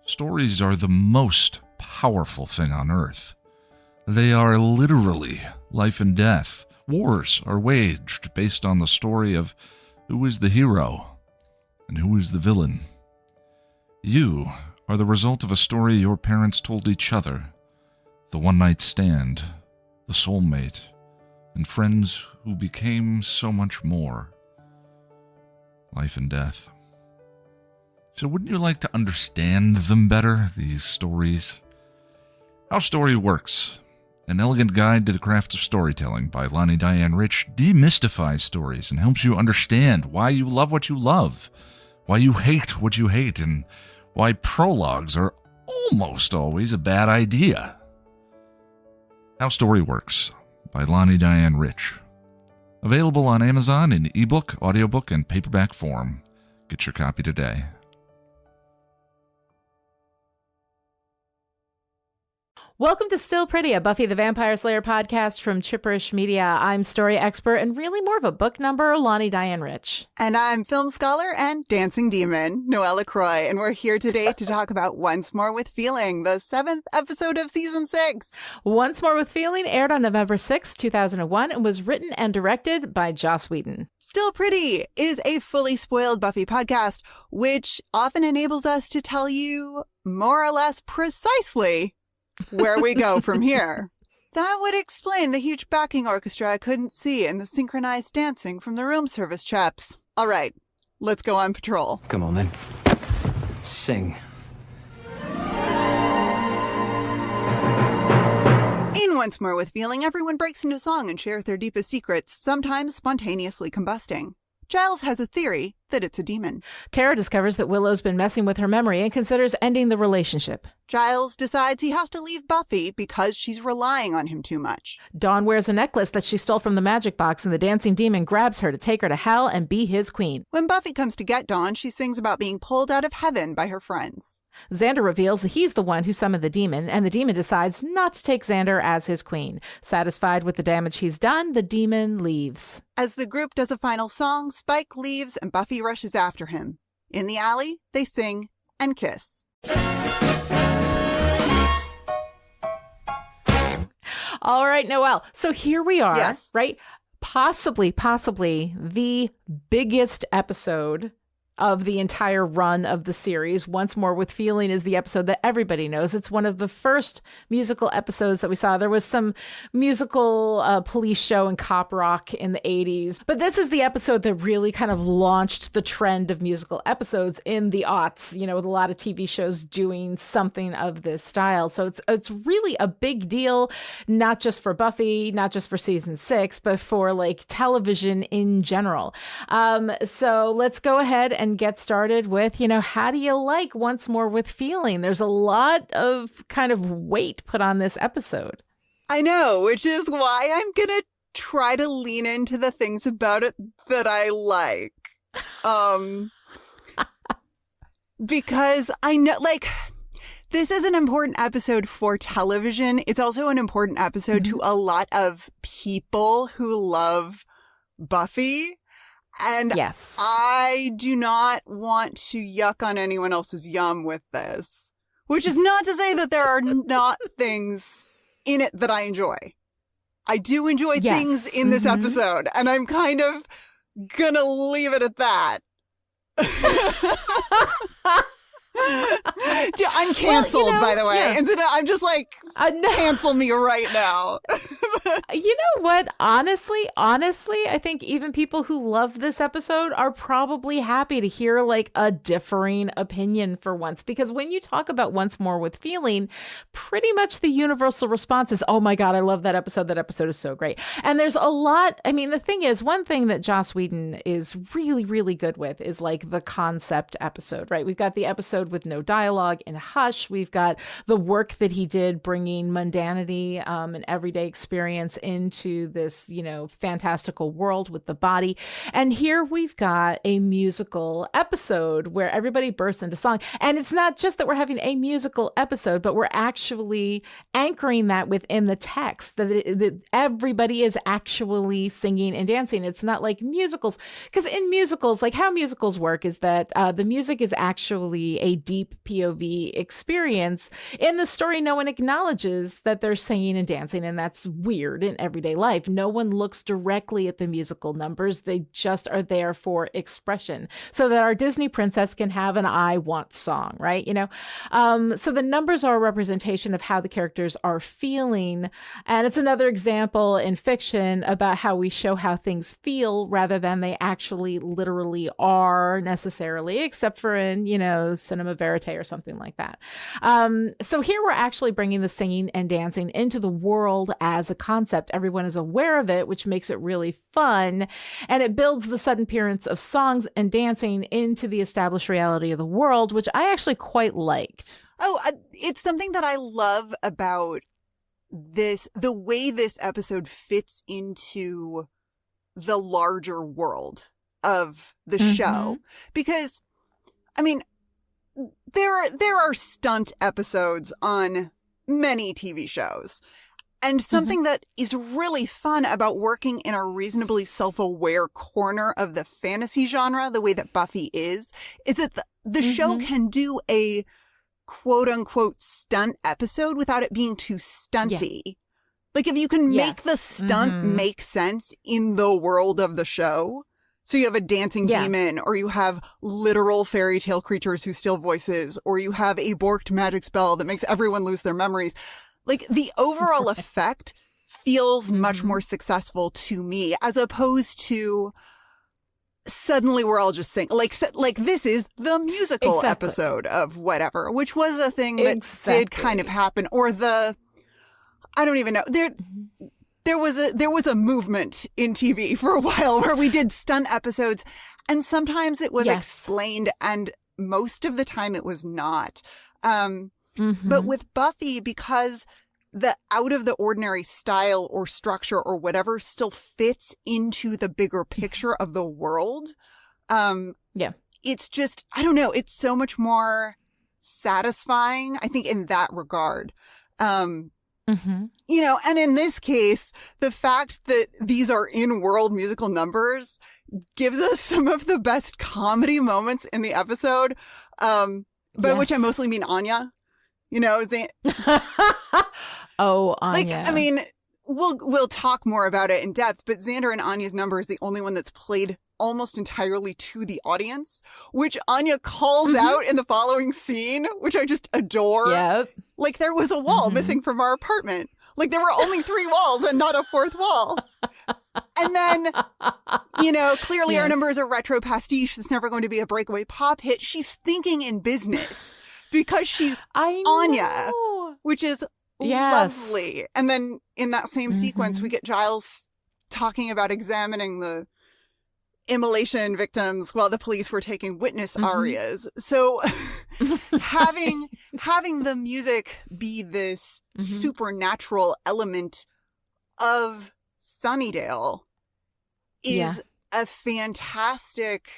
Stories are the most powerful thing on earth. They are literally life and death. Wars are waged based on the story of who is the hero and who is the villain. You are the result of a story your parents told each other, the one-night stand, the soulmate, and friends who became so much more. Life and death. So wouldn't you like to understand them better, these stories? How Story Works, an elegant guide to the craft of storytelling by Lani and Rich, demystifies stories and helps you understand why you love what you love, why you hate what you hate, and why prologues are almost always a bad idea. How Story Works by Lani and Rich. Available on Amazon in ebook, audiobook, and paperback form. Get your copy today. Welcome to Still Pretty, a Buffy the Vampire Slayer podcast from Chipperish Media. I'm story expert and really more of a book number, Lani and Rich. And I'm film scholar and dancing demon, Noelle LaCroix. And we're here today to talk about Once More with Feeling, the 7th episode of season 6. Once More with Feeling aired on November 6, 2001, and was written and directed by Joss Whedon. Still Pretty is a fully spoiled Buffy podcast, which often enables us to tell you more or less precisely where we go from here. That would explain the huge backing orchestra I couldn't see and the synchronized dancing from the room service chaps. All right, let's go on patrol. Come on then. Sing. In Once More with Feeling, everyone breaks into song and shares their deepest secrets, sometimes spontaneously combusting. Giles has a theory that it's a demon. Tara discovers that Willow's been messing with her memory and considers ending the relationship. Giles decides he has to leave Buffy because she's relying on him too much. Dawn wears a necklace that she stole from the magic box, and the dancing demon grabs her to take her to hell and be his queen. When Buffy comes to get Dawn, she sings about being pulled out of heaven by her friends. Xander reveals that he's the one who summoned the demon, and the demon decides not to take Xander as his queen. Satisfied with the damage he's done, the demon leaves. As the group does a final song, Spike leaves and Buffy rushes after him. In the alley, they sing and kiss. All right, Noelle. So here we are, yes. Right? Possibly the biggest episode of the entire run of the series. Once More with Feeling is the episode that everybody knows. It's one of the first musical episodes that we saw. There was some musical police show and cop rock in the 80s, but this is the episode that really kind of launched the trend of musical episodes in the aughts, you know, with a lot of TV shows doing something of this style. So it's really a big deal, not just for Buffy, not just for season 6, but for like television in general. So let's go ahead and get started with, you know, how do you like Once More with Feeling? There's a lot of kind of weight put on this episode. I know, which is why I'm going to try to lean into the things about it that I like. Because I know, like, this is an important episode for television. It's also an important episode to a lot of people who love Buffy. And yes, I do not want to yuck on anyone else's yum with this, which is not to say that there are not things in it that I enjoy. I do enjoy things in this episode, and I'm kind of gonna leave it at that. I'm canceled, well, by the way. Yeah. And I'm just like, cancel me right now. You know what? Honestly, I think even people who love this episode are probably happy to hear like a differing opinion for once. Because when you talk about Once More with Feeling, pretty much the universal response is, oh my God, I love that episode. That episode is so great. And there's a lot. I mean, the thing is, one thing that Joss Whedon is really, really good with is like the concept episode, right? We've got the episode with no dialogue in Hush. We've got the work that he did bringing mundanity and everyday experience into this, you know, fantastical world with the body. And here we've got a musical episode where everybody bursts into song. And it's not just that we're having a musical episode, but we're actually anchoring that within the text, that everybody is actually singing and dancing. It's not like musicals, because in musicals, like how musicals work is that the music is actually a deep POV TV experience. In the story, no one acknowledges that they're singing and dancing, and that's weird in everyday life. No one looks directly at the musical numbers. They just are there for expression so that our Disney princess can have an I want song, right? So the numbers are a representation of how the characters are feeling. And it's another example in fiction about how we show how things feel rather than they actually literally are necessarily, except for in, cinema verite or something like that. So here we're actually bringing the singing and dancing into the world as a concept. Everyone is aware of it, which makes it really fun. And it builds the sudden appearance of songs and dancing into the established reality of the world, which I actually quite liked. Oh, it's something that I love about this, the way this episode fits into the larger world of the show. Because, I mean, there are stunt episodes on many TV shows. And something that is really fun about working in a reasonably self-aware corner of the fantasy genre, the way that Buffy is that the show can do a quote-unquote stunt episode without it being too stunty. Yeah. Like, if you can make the stunt make sense in the world of the show, so you have a dancing demon, or you have literal fairy tale creatures who steal voices, or you have a borked magic spell that makes everyone lose their memories. Like, the overall effect feels much more successful to me, as opposed to suddenly we're all just singing. Like this is the musical episode of whatever, which was a thing that did kind of happen. Or I don't even know. There was a movement in TV for a while where we did stunt episodes, and sometimes it was explained, and most of the time it was not. But with Buffy, because the out of the ordinary style or structure or whatever still fits into the bigger picture of the world. It's just, I don't know. It's so much more satisfying, I think, in that regard. And in this case, the fact that these are in-world musical numbers gives us some of the best comedy moments in the episode, by which I mostly mean Anya. Oh, Anya. Like, I mean, we'll talk more about it in depth, but Xander and Anya's number is the only one that's played almost entirely to the audience, which Anya calls out in the following scene, which I just adore. Yep. Like, there was a wall missing from our apartment. Like, there were only 3 walls and not a 4th wall. And then, clearly our number is a retro pastiche. It's never going to be a breakaway pop hit. She's thinking in business because she's Anya, which is lovely. And then in that same sequence, we get Giles talking about examining the immolation victims while the police were taking witness arias. So having the music be this supernatural element of Sunnydale is a fantastic,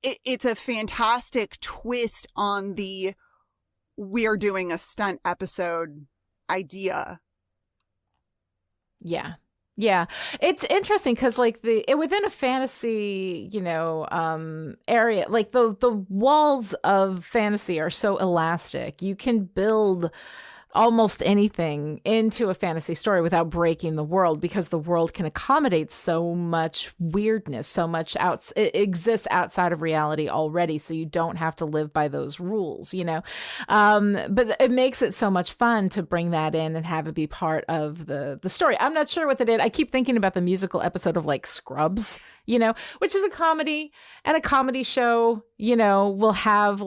it's a fantastic twist on the we're doing a stunt episode idea. Yeah. It's interesting because within a fantasy, area, like the walls of fantasy are so elastic. You can build almost anything into a fantasy story without breaking the world, because the world can accommodate so much weirdness, so much it exists outside of reality already, so you don't have to live by those rules, but it makes it so much fun to bring that in and have it be part of the story. I'm not sure what they did. I keep thinking about the musical episode of like Scrubs, which is a comedy, and a comedy show, will have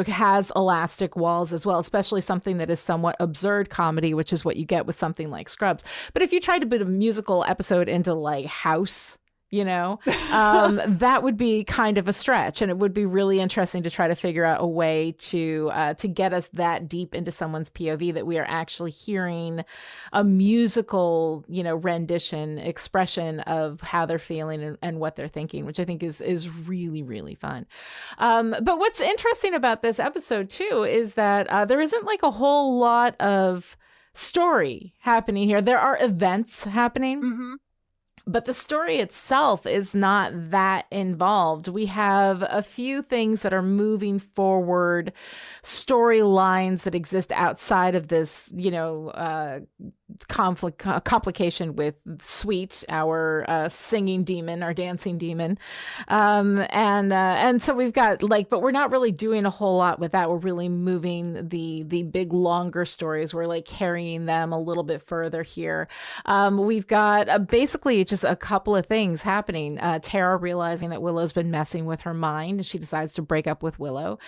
has elastic walls as well, especially something that is somewhat absurd comedy, which is what you get with something like Scrubs. But if you try to put a musical episode into like House, that would be kind of a stretch, and it would be really interesting to try to figure out a way to get us that deep into someone's POV that we are actually hearing a musical, rendition, expression of how they're feeling and what they're thinking, which I think is really, really fun. But what's interesting about this episode too is that there isn't like a whole lot of story happening here. There are events happening. But the story itself is not that involved. We have a few things that are moving forward, storylines that exist outside of this, complication with Sweet, our singing demon, our dancing demon. And so we've got but we're not really doing a whole lot with that. We're really moving the big, longer stories. We're carrying them a little bit further here. We've got basically just a couple of things happening. Tara realizing that Willow's been messing with her mind. She decides to break up with Willow.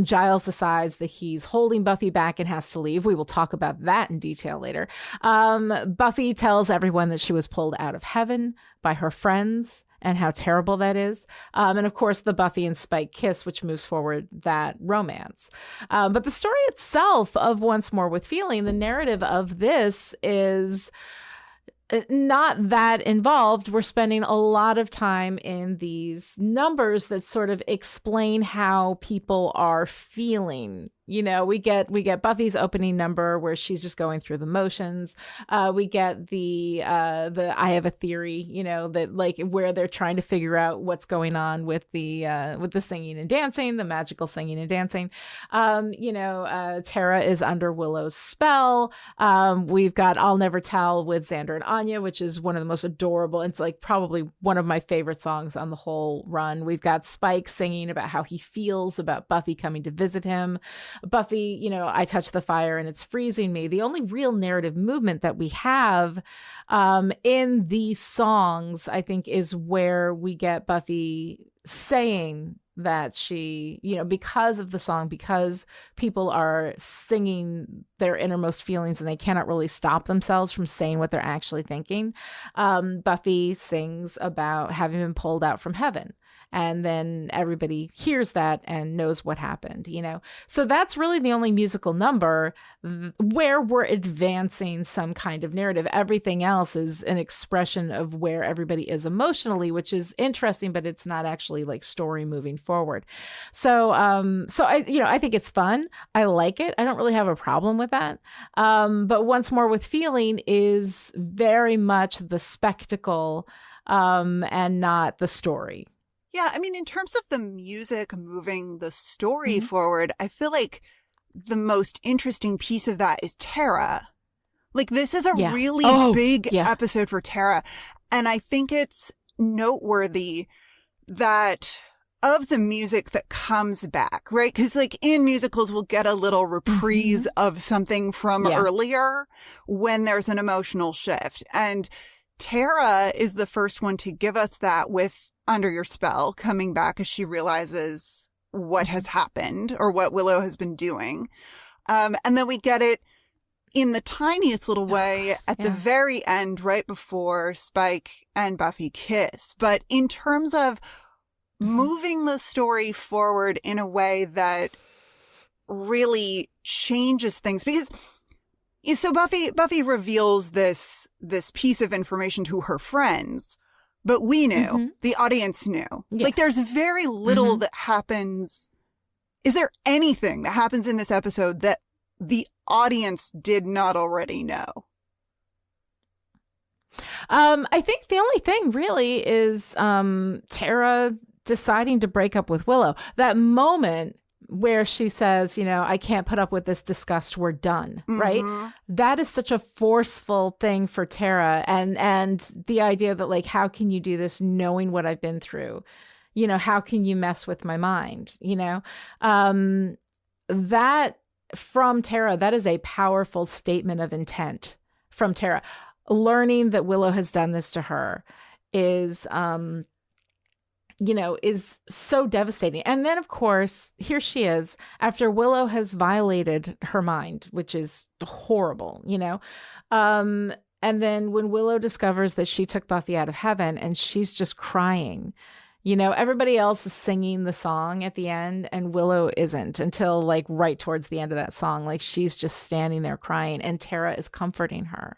Giles decides that he's holding Buffy back and has to leave. We will talk about that in detail later. Buffy tells everyone that she was pulled out of heaven by her friends and how terrible that is. And of course, the Buffy and Spike kiss, which moves forward that romance. But the story itself of Once More with Feeling, the narrative of this is not that involved. We're spending a lot of time in these numbers that sort of explain how people are feeling. We get Buffy's opening number where she's just going through the motions. We get the I have a theory, that where they're trying to figure out what's going on with the singing and dancing, the magical singing and dancing. Tara is under Willow's spell. We've got I'll Never Tell with Xander and Anya, which is one of the most adorable. It's probably one of my favorite songs on the whole run. We've got Spike singing about how he feels about Buffy coming to visit him. Buffy, I touch the fire and it's freezing me. The only real narrative movement that we have in these songs, I think, is where we get Buffy saying that she, because of the song, because people are singing their innermost feelings and they cannot really stop themselves from saying what they're actually thinking. Buffy sings about having been pulled out from heaven. And then everybody hears that and knows what happened, So that's really the only musical number where we're advancing some kind of narrative. Everything else is an expression of where everybody is emotionally, which is interesting, but it's not actually story moving forward. So I think it's fun. I like it. I don't really have a problem with that. But Once More with Feeling is very much the spectacle and not the story. Yeah, in terms of the music moving the story forward, I feel like the most interesting piece of that is Tara. This is a really big episode for Tara. And I think it's noteworthy that of the music that comes back, right? Because in musicals, we'll get a little reprise of something from earlier when there's an emotional shift. And Tara is the first one to give us that with Under Your Spell coming back as she realizes what has happened or what Willow has been doing. And then we get it in the tiniest little way at the very end, right before Spike and Buffy kiss. But in terms of moving the story forward in a way that really changes things, because so Buffy reveals this piece of information to her friends. But we knew, the audience knew. Yeah. There's very little that happens. Is there anything that happens in this episode that the audience did not already know? I think the only thing really is Tara deciding to break up with Willow. That moment where she says, I can't put up with this disgust, we're done, right? That is such a forceful thing for Tara. And the idea that how can you do this knowing what I've been through? How can you mess with my mind? That from Tara, that is a powerful statement of intent from Tara. Learning that Willow has done this to her is so devastating. And then, of course, here she is after Willow has violated her mind, which is horrible, And then when Willow discovers that she took Buffy out of heaven and she's just crying, everybody else is singing the song at the end and Willow isn't until right towards the end of that song. She's just standing there crying and Tara is comforting her.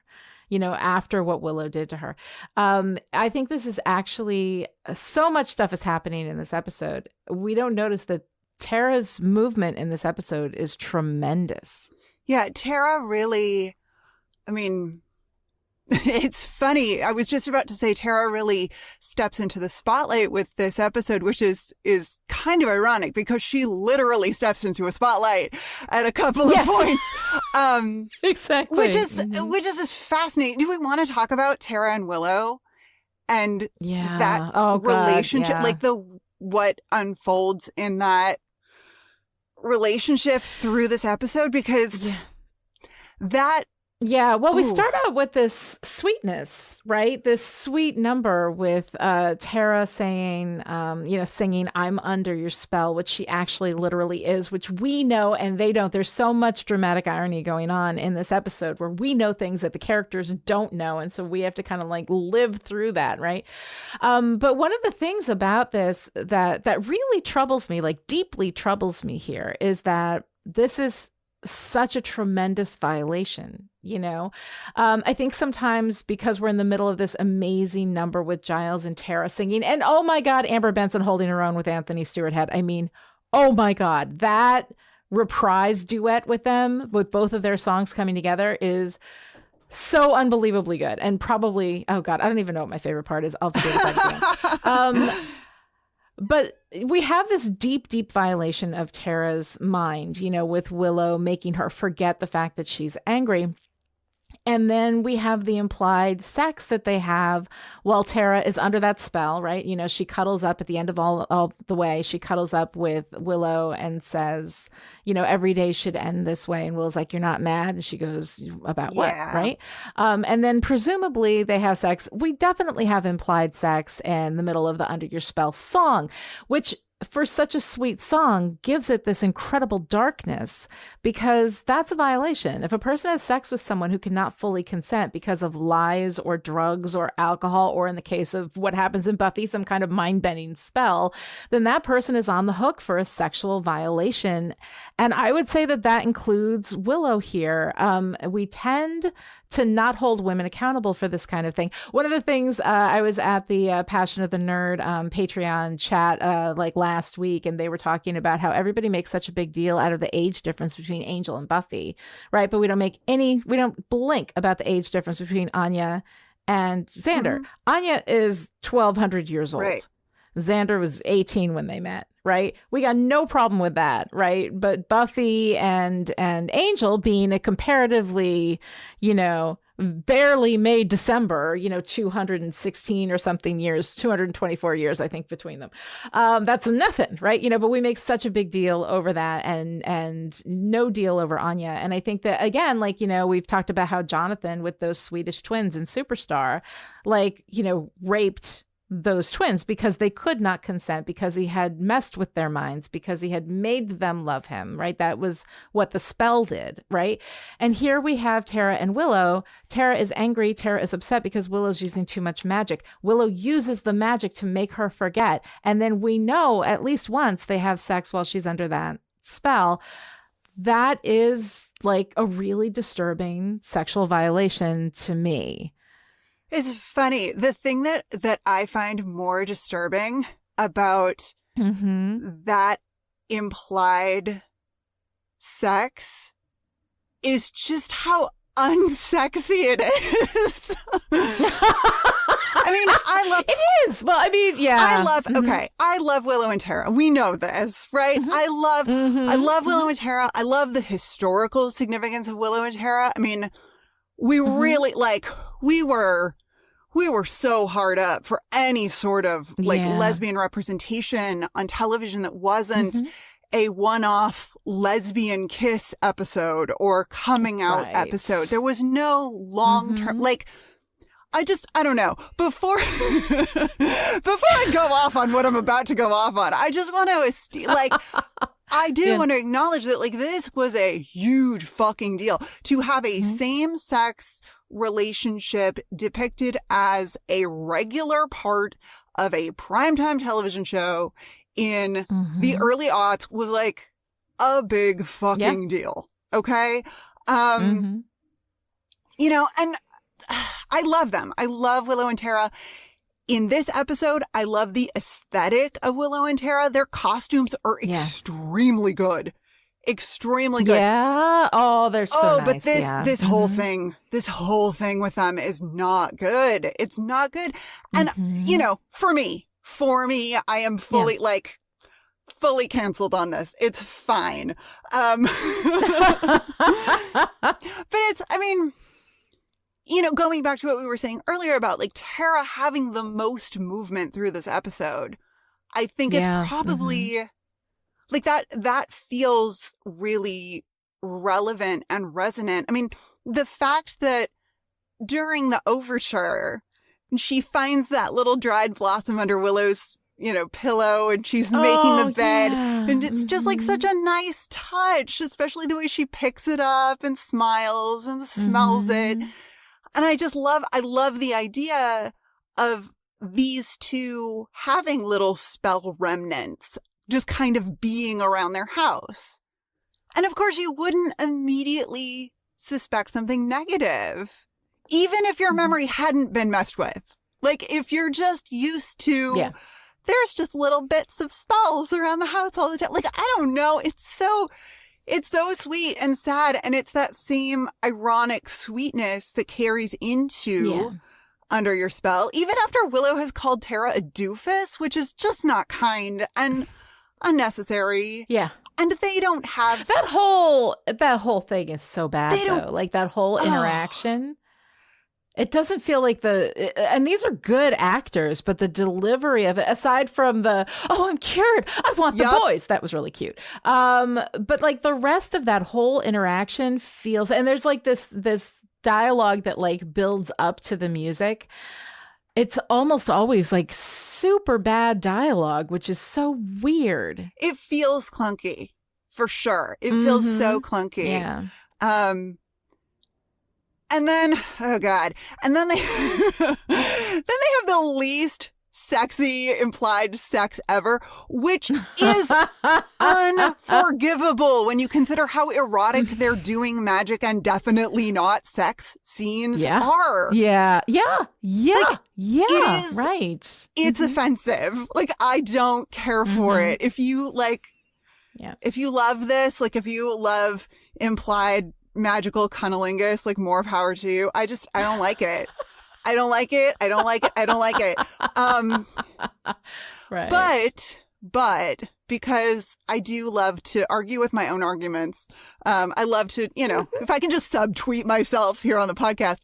After what Willow did to her. I think this is actually so much stuff is happening in this episode. We don't notice that Tara's movement in this episode is tremendous. Yeah, Tara really, It's funny. I was just about to say Tara really steps into the spotlight with this episode, which is kind of ironic because she literally steps into a spotlight at a couple of points. Exactly. Which is just fascinating. Do we want to talk about Tara and Willow and that relationship, like what unfolds in that relationship through this episode? Because that. Yeah, well, we start out with this sweetness, right? This sweet number with Tara saying, singing, "I'm under your spell," which she actually literally is, which we know and they don't. There's so much dramatic irony going on in this episode where we know things that the characters don't know. And so we have to kind of like live through that, right? But one of the things about this that really troubles me, like deeply troubles me here, is that this is such a tremendous violation. I think sometimes because we're in the middle of this amazing number with Giles and Tara singing, and oh my God, Amber Benson holding her own with Anthony Stewart Head. I mean, oh my God, that reprise duet with them, with both of their songs coming together, is so unbelievably good. And probably, oh God, I don't even know what my favorite part is. I'll just get it back. But we have this deep, deep violation of Tara's mind, with Willow making her forget the fact that she's angry. And then we have the implied sex that they have while Tara is under that spell, right? She cuddles up at the end of all the way. She cuddles up with Willow and says, every day should end this way. And Willow's like, "You're not mad?" And she goes, "About what?" Right? And then presumably they have sex. We definitely have implied sex in the middle of the Under Your Spell song, which for such a sweet song gives it this incredible darkness, because that's a violation. If a person has sex with someone who cannot fully consent because of lies or drugs or alcohol, or in the case of what happens in Buffy, some kind of mind-bending spell, then that person is on the hook for a sexual violation. And I would say that includes Willow here. We tend to not hold women accountable for this kind of thing. One of the things, I was at the Passion of the Nerd Patreon chat like last week, and they were talking about how everybody makes such a big deal out of the age difference between Angel and Buffy, right? But we don't blink about the age difference between Anya and Xander. Mm-hmm. Anya is 1,200 years old. Right. Xander was 18 when they met, right? We got no problem with that, right? But Buffy and Angel being a comparatively, barely made December, 216 or something years, 224 years, I think, between them. That's nothing, right? But we make such a big deal over that and no deal over Anya. And I think that, again, we've talked about how Jonathan with those Swedish twins in Superstar, raped those twins because they could not consent, because he had messed with their minds, because he had made them love him, right? That was what the spell did, right? And here we have Tara and Willow. Tara is angry. Tara is upset because Willow's using too much magic. Willow uses the magic to make her forget. And then we know at least once they have sex while she's under that spell. That is like a really disturbing sexual violation to me. It's funny. The thing that I find more disturbing about that implied sex is just how unsexy it is. I mean, I love it is. Well, I mean, yeah. I love Willow and Tara. We know this, right? I love Willow and Tara. I love the historical significance of Willow and Tara. I mean, we really we were so hard up for any sort of lesbian representation on television that wasn't a one-off lesbian kiss episode or coming out episode. There was no long-term, I don't know. Before I go off on what I'm about to go off on, I just want to, I do want to acknowledge that, this was a huge fucking deal to have a same-sex relationship depicted as a regular part of a primetime television show in the early aughts was a big fucking deal. Okay. And I love them. I love Willow and Tara. In this episode, I love the aesthetic of Willow and Tara. Their costumes are extremely good. extremely good. Yeah. Oh, they're so nice. But this yeah. this whole thing with them is not good. It's not good. And you know, for me, I am fully fully canceled on this. It's fine. But it's, I mean, you know, going back to what we were saying earlier about like Tara having the most movement through this episode, I think is probably like that feels really relevant and resonant. I mean, the fact that during the overture, she finds that little dried blossom under Willow's, you know, pillow, and she's making the bed. Yeah. And it's just like such a nice touch, especially the way she picks it up and smiles and smells it. And I love the idea of these two having little spell remnants just kind of being around their house. And of course, you wouldn't immediately suspect something negative, even if your memory hadn't been messed with. Like, if you're just used to, there's just little bits of spells around the house all the time. Like, I don't know. It's so sweet and sad. And it's that same ironic sweetness that carries into Under Your Spell, even after Willow has called Tara a doofus, which is just not kind and unnecessary. Yeah. And they don't have that whole thing is so bad though. Like that whole interaction. It doesn't feel like and these are good actors, but the delivery of it, aside from the, I'm cured, I want the boys, that was really cute. But like the rest of that whole interaction feels, and there's like this dialogue that like builds up to the music. It's almost always like super bad dialogue, which is so weird. It feels clunky, for sure. It feels so clunky. Yeah. And then, oh God. And then they have the least sexy implied sex ever, which is unforgivable when you consider how erotic they're doing magic and definitely not sex scenes are. Yeah. Like, it is, right. It's offensive. Like, I don't care for it. If you if you love this, like if you love implied magical cunnilingus, like more power to you. I don't like it. I don't like it. I don't like it. I don't like it. Right. But because I do love to argue with my own arguments, I love to, you know, if I can just subtweet myself here on the podcast,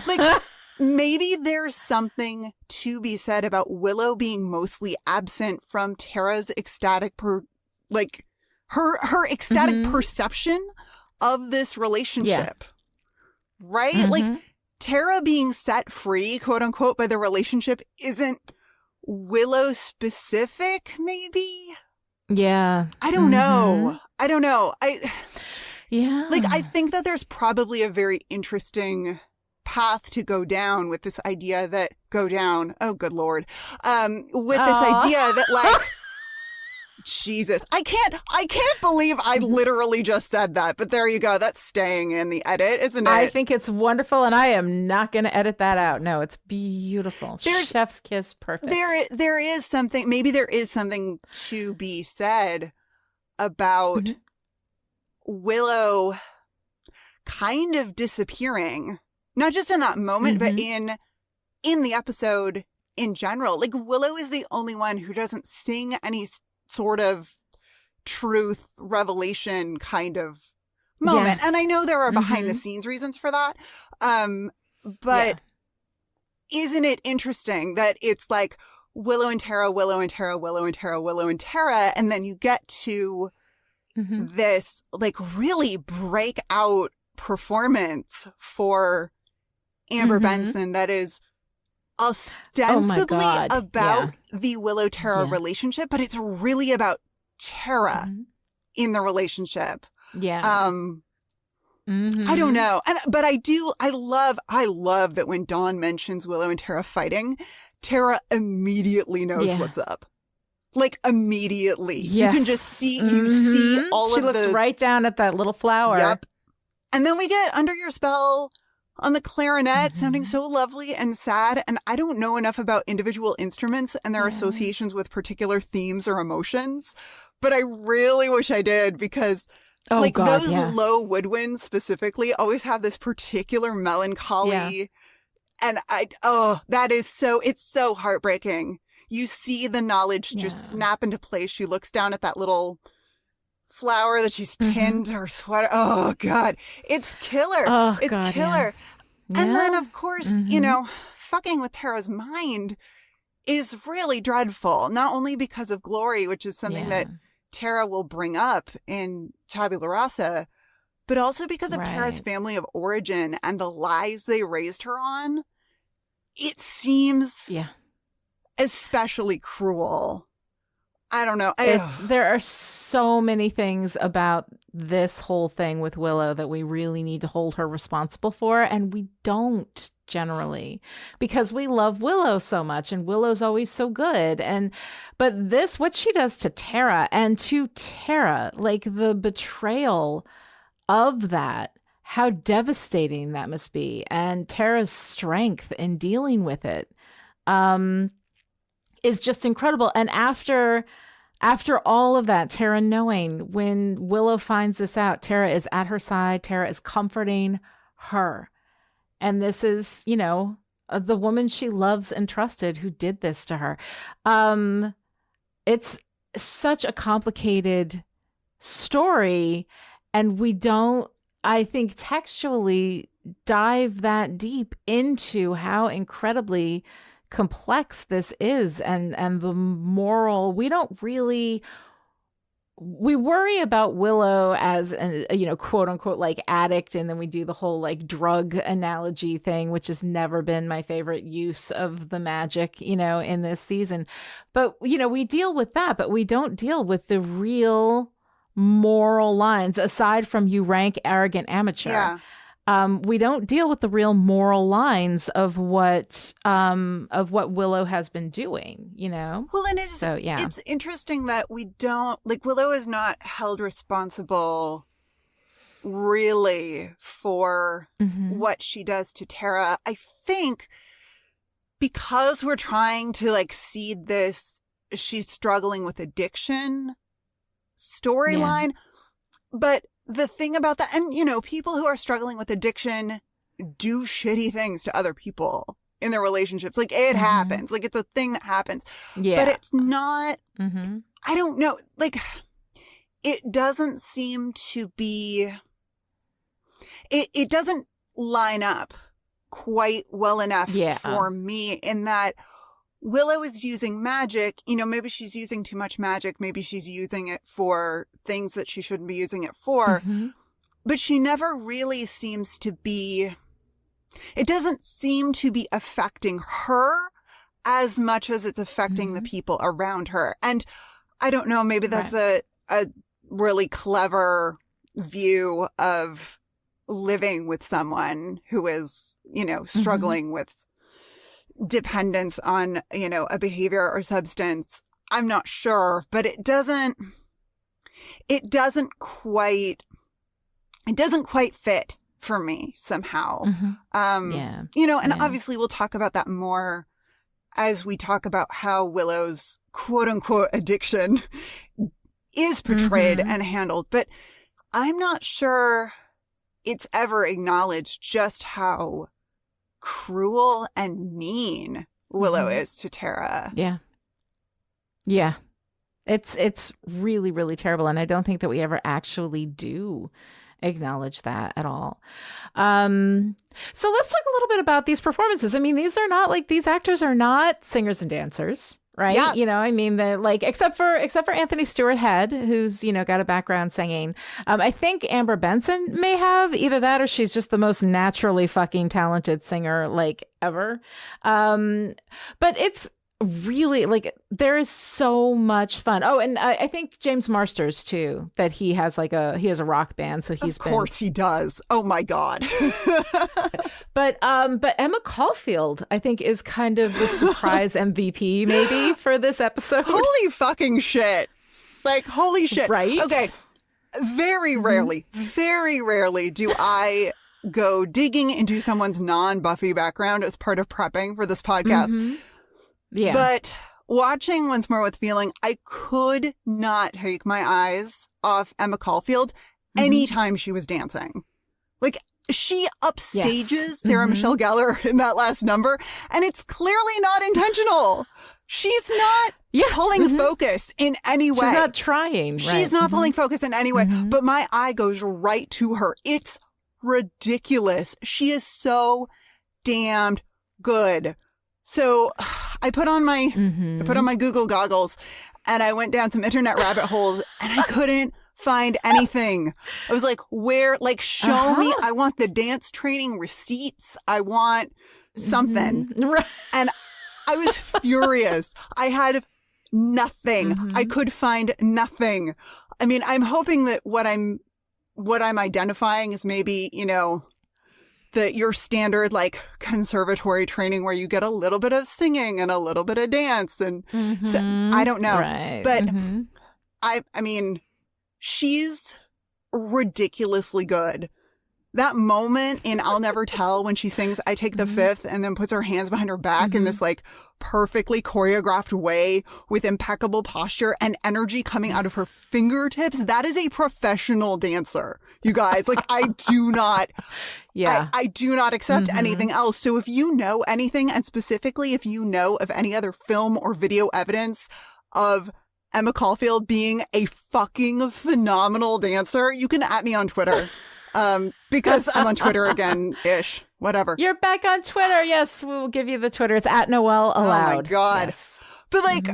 like maybe there's something to be said about Willow being mostly absent from Tara's ecstatic, her ecstatic perception of this relationship, right? Like Tara being set free, quote unquote, by the relationship isn't Willow specific, maybe? Yeah. I don't know. I think that there's probably a very interesting path to go down with this idea that oh, good Lord. With this idea that like, Jesus, I can't believe I literally just said that, but there you go. That's staying in the edit, isn't it? I think it's wonderful, and I am not going to edit that out. No, it's beautiful. Chef's kiss, perfect. There is something, maybe there is something to be said about Willow kind of disappearing, not just in that moment, but in the episode in general. Like, Willow is the only one who doesn't sing any sort of truth revelation kind of moment. And I know there are behind the scenes reasons for that. But isn't it interesting that it's like Willow and Tara, Willow and Tara, Willow and Tara, Willow and Tara, and then you get to this like really breakout performance for Amber Benson that is ostensibly about the Willow-Tara relationship, but it's really about Tara in the relationship. Yeah. I don't know. But I love that when Dawn mentions Willow and Tara fighting, Tara immediately knows what's up. Like, immediately. Yes. You can just see, you see all she looks right down at that little flower. Yep. And then we get Under Your Spell on the clarinet, sounding so lovely and sad. And I don't know enough about individual instruments and their associations with particular themes or emotions, but I really wish I did, because Oh, like God, those yeah. low woodwinds specifically always have this particular melancholy. And it's so heartbreaking. You see the knowledge just snap into place. She looks down at that little flower that she's pinned to her sweater. Oh, God. It's killer. Oh, it's God, killer. Yeah. And then, of course, you know, fucking with Tara's mind is really dreadful. Not only because of Glory, which is something that Tara will bring up in Tabula Rasa, but also because of Tara's family of origin and the lies they raised her on. It seems especially cruel. I don't know. There are so many things about this whole thing with Willow that we really need to hold her responsible for, and we don't generally, because we love Willow so much, and Willow's always so good. But what she does to Tara, like the betrayal of that, how devastating that must be, and Tara's strength in dealing with it is just incredible. And after all of that, Tara knowing when Willow finds this out, Tara is at her side. Tara is comforting her. And this is, you know, the woman she loves and trusted who did this to her. It's such a complicated story, and we don't, I think, textually dive that deep into how incredibly complex this is, and the moral. We worry about Willow as an, you know, quote unquote, like addict, and then we do the whole like drug analogy thing, which has never been my favorite use of the magic, you know, in this season. But, you know, we deal with that, but we don't deal with the real moral lines aside from you rank arrogant amateur. We don't deal with the real moral lines of what Willow has been doing, you know? Well, and it's interesting that we don't, like, Willow is not held responsible really for what she does to Tara. I think because we're trying to like seed this, she's struggling with addiction storyline, but the thing about that, and you know, people who are struggling with addiction do shitty things to other people in their relationships. Like it happens, like it's a thing that happens. But it's not, I don't know, like it doesn't seem to be, it doesn't line up quite well enough for me, in that Willow is using magic. You know, maybe she's using too much magic. Maybe she's using it for things that she shouldn't be using it for. But she never really seems to be, it doesn't seem to be affecting her as much as it's affecting the people around her. And I don't know, maybe that's a really clever view of living with someone who is, you know, struggling with dependence on, you know, a behavior or substance. I'm not sure, but it doesn't quite fit for me somehow. You know, and obviously we'll talk about that more as we talk about how Willow's quote unquote addiction is portrayed and handled, but I'm not sure it's ever acknowledged just how cruel and mean Willow is to Tara. It's really, really terrible, and I don't think that we ever actually do acknowledge that at all. So let's talk a little bit about these performances. I mean, these actors are not singers and dancers, right? Yeah. You know, I mean, except for Anthony Stewart Head, who's, you know, got a background singing. I think Amber Benson may have either that, or she's just the most naturally fucking talented singer like ever. But it's really, like, there is so much fun. Oh, and I think James Marsters too, that he has a rock band, so he's, of course, he does. Oh my God. But Emma Caulfield, I think, is kind of the surprise MVP maybe for this episode. Holy fucking shit. Like, holy shit. Right? Okay. Very rarely do I go digging into someone's non-Buffy background as part of prepping for this podcast. Yeah. But watching Once More with Feeling, I could not take my eyes off Emma Caulfield anytime she was dancing. Like, she upstages Sarah Mm-hmm. Michelle Gellar in that last number, and it's clearly not intentional. She's not pulling focus in any way. She's not trying. She's not pulling focus in any way, but my eye goes right to her. It's ridiculous. She is so damned good. So I put on my Google goggles and I went down some internet rabbit holes and I couldn't find anything. I was like, where, like, show me. I want the dance training receipts. I want something. And I was furious. I had nothing. I could find nothing. I mean, I'm hoping that what I'm identifying is maybe, you know, your standard, like, conservatory training where you get a little bit of singing and a little bit of dance. And so, I don't know. Right. But I mean, she's ridiculously good. That moment in I'll Never Tell when she sings I Take the Fifth and then puts her hands behind her back in this, like, perfectly choreographed way with impeccable posture and energy coming out of her fingertips. That is a professional dancer, you guys. Like, I do not accept anything else. So if you know anything, and specifically if you know of any other film or video evidence of Emma Caulfield being a fucking phenomenal dancer, you can at me on Twitter. Because I'm on Twitter again-ish. Whatever. You're back on Twitter. Yes, we will give you the Twitter. It's at Noelle Allowed. Oh my God. Yes. But, like,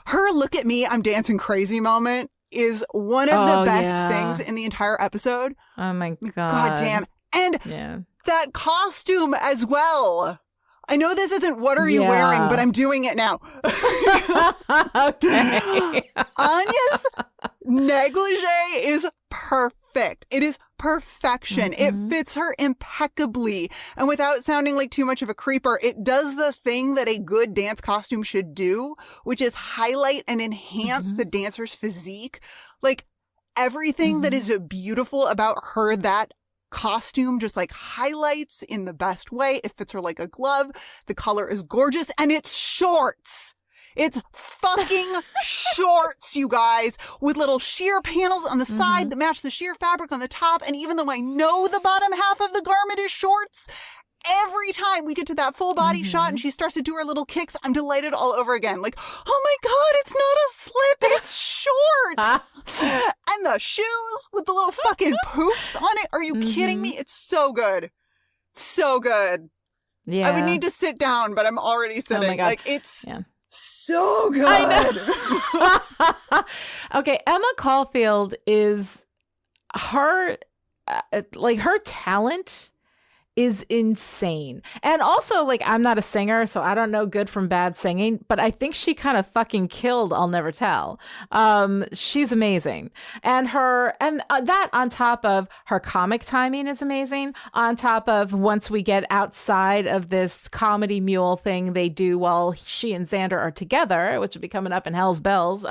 her look at me, I'm dancing crazy moment is one of the best things in the entire episode. Oh my God. God damn. And that costume as well. I know this isn't what are you wearing, but I'm doing it now. Okay. Anya's negligee is perfect. It is perfection. It fits her impeccably. And without sounding like too much of a creeper, it does the thing that a good dance costume should do, which is highlight and enhance the dancer's physique. Like, everything that is beautiful about her, that costume just, like, highlights in the best way. It fits her like a glove. The color is gorgeous, and it's shorts. It's fucking shorts, you guys, with little sheer panels on the side that match the sheer fabric on the top. And even though I know the bottom half of the garment is shorts, every time we get to that full body shot and she starts to do her little kicks, I'm delighted all over again. Like, oh my God, it's not a slip, it's shorts. And the shoes with the little fucking poofs on it. Are you kidding me? It's so good. So good. Yeah. I would need to sit down, but I'm already sitting. Oh my God. Like, it's so good. I know. Okay, Emma Caulfield is her talent is insane. And also, like, I'm not a singer, so I don't know good from bad singing, but I think she kind of fucking killed I'll Never Tell. She's amazing. And that on top of her comic timing is amazing. On top of once we get outside of this comedy mule thing they do while she and Xander are together, which will be coming up in Hell's Bells.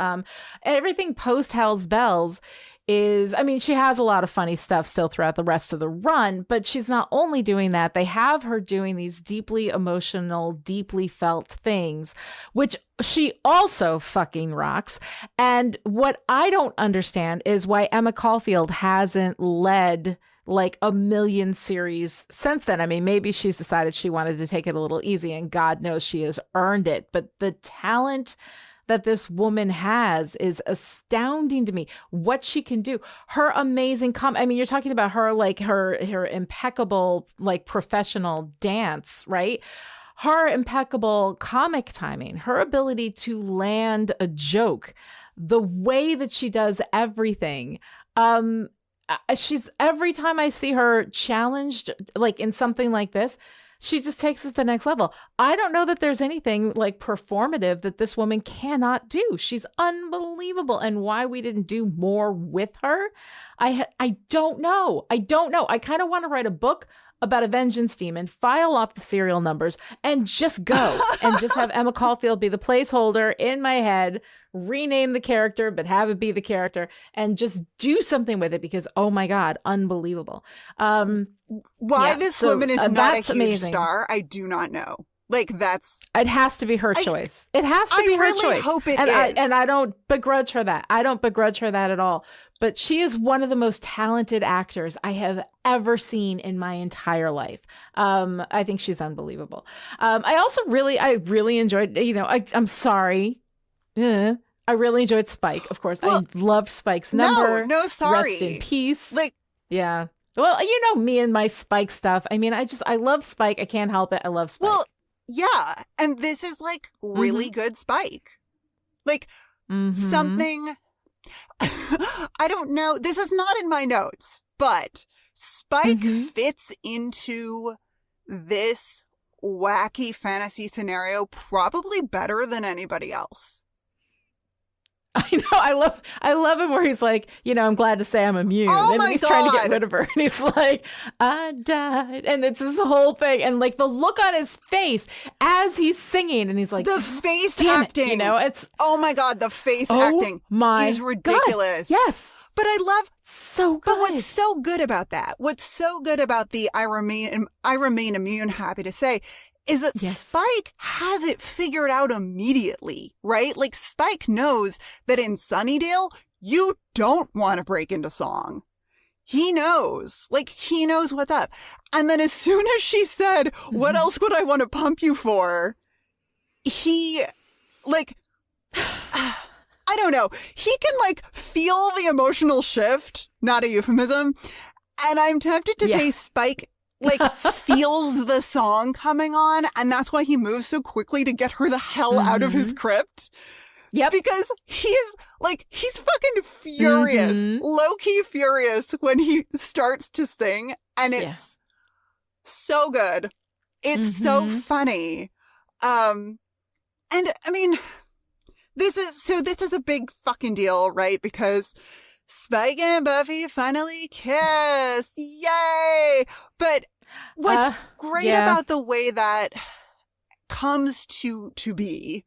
Everything post Hell's Bells is, I mean, she has a lot of funny stuff still throughout the rest of the run, but she's not only doing that, they have her doing these deeply emotional, deeply felt things, which she also fucking rocks. And what I don't understand is why Emma Caulfield hasn't led like a million series since then. I mean, maybe she's decided she wanted to take it a little easy, and God knows she has earned it, but the talent that this woman has is astounding to me. What she can do, her amazing I mean, you're talking about her, like her impeccable, like, professional dance, right? Her impeccable comic timing, her ability to land a joke, the way that she does everything. She's, every time I see her challenged, like in something like this, she just takes us to the next level. I don't know that there's anything like performative that this woman cannot do. She's unbelievable. And why we didn't do more with her, I don't know. I kind of want to write a book about a vengeance demon, file off the serial numbers, and just go and just have Emma Caulfield be the placeholder in my head, rename the character, but have it be the character, and just do something with it because, oh my God, unbelievable. Why this woman is not a huge star, I do not know. Like, it has to be her choice. It has to be her choice. I hope it is. And I don't begrudge her that. I don't begrudge her that at all. but she is one of the most talented actors I have ever seen in my entire life. I think she's unbelievable. I really enjoyed, I'm sorry. I really enjoyed Spike, of course. Well, I loved Spike's number. No, sorry. Rest in peace. Like, yeah. Well, you know me and my Spike stuff. I mean, I love Spike. I can't help it. I love Spike. well, yeah. And this is like really good Spike. Like something, I don't know. This is not in my notes, but Spike fits into this wacky fantasy scenario probably better than anybody else. I know. I love him where he's like, I'm glad to say I'm immune. Oh and my he's God. trying to get rid of her. And he's like, I died. And it's this whole thing. And like the look on his face as he's singing. And he's like, The face damn acting. it's, oh my God, the face oh acting my is ridiculous. God. Yes. But I love, So good. but what's so good about that, what's so good about the I remain immune, happy to say, is that Spike has it figured out immediately, right? Like Spike knows that in Sunnydale, you don't want to break into song. He knows what's up. And then as soon as she said, what else would I want to pump you for? He like, I don't know. He can like feel the emotional shift, not a euphemism. And I'm tempted to say Spike like feels the song coming on, and that's why he moves so quickly to get her the hell out of his crypt. Yep. Because he's fucking furious, low-key furious when he starts to sing, and it's so good. It's so funny. And I mean, this is a big fucking deal, right? Because Spike and Buffy finally kiss. Yay! But what's great about the way that comes to be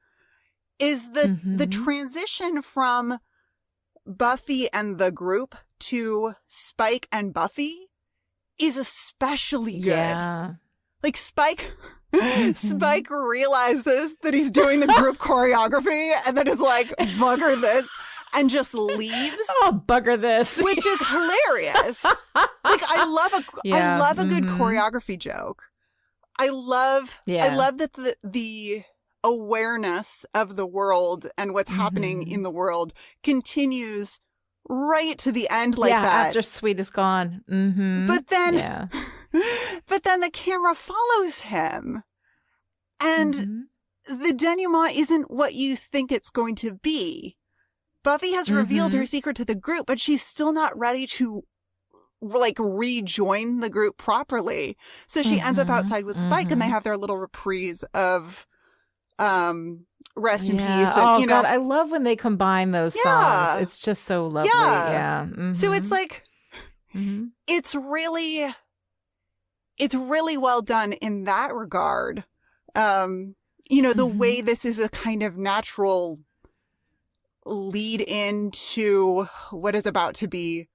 is the transition from Buffy and the group to Spike and Buffy is especially good. Yeah. Like Spike realizes that he's doing the group choreography and then is like, bugger this. And just leaves. Oh, bugger this. Which is hilarious. Like I love a good choreography joke. I love that the awareness of the world and what's happening in the world continues right to the end like that. After Sweet is gone. But then the camera follows him. And the denouement isn't what you think it's going to be. Buffy has revealed her secret to the group, but she's still not ready to like rejoin the group properly. So she ends up outside with Spike and they have their little reprise of Rest in Peace. And, God, I love when they combine those songs. It's just so lovely. Yeah. So it's like it's really well done in that regard. The way this is a kind of natural lead into what is about to be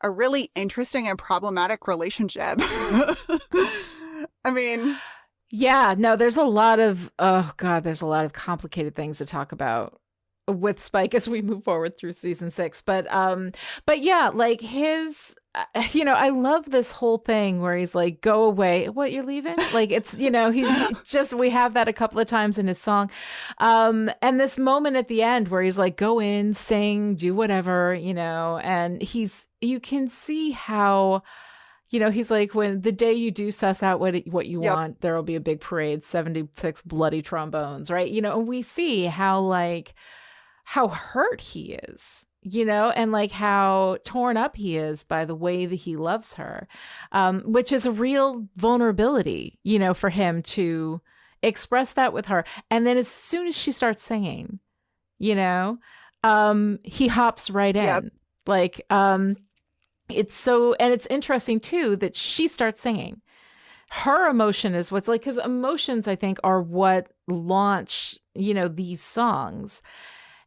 a really interesting and problematic relationship. I mean, there's a lot of complicated things to talk about with Spike as we move forward through season 6. But yeah, like his, I love this whole thing where he's like, go away. What, you're leaving? Like it's, he's just, we have that a couple of times in his song. And this moment at the end where he's like, go in, sing, do whatever, and you can see how, he's like, when the day you do suss out what you want, there'll be a big parade, 76 bloody trombones, right? And we see how hurt he is, and like how torn up he is by the way that he loves her, which is a real vulnerability, for him to express that with her. And then as soon as she starts singing, he hops right in. Like, it's interesting too that she starts singing. Her emotion is what's like, because emotions, I think, are what launch, these songs.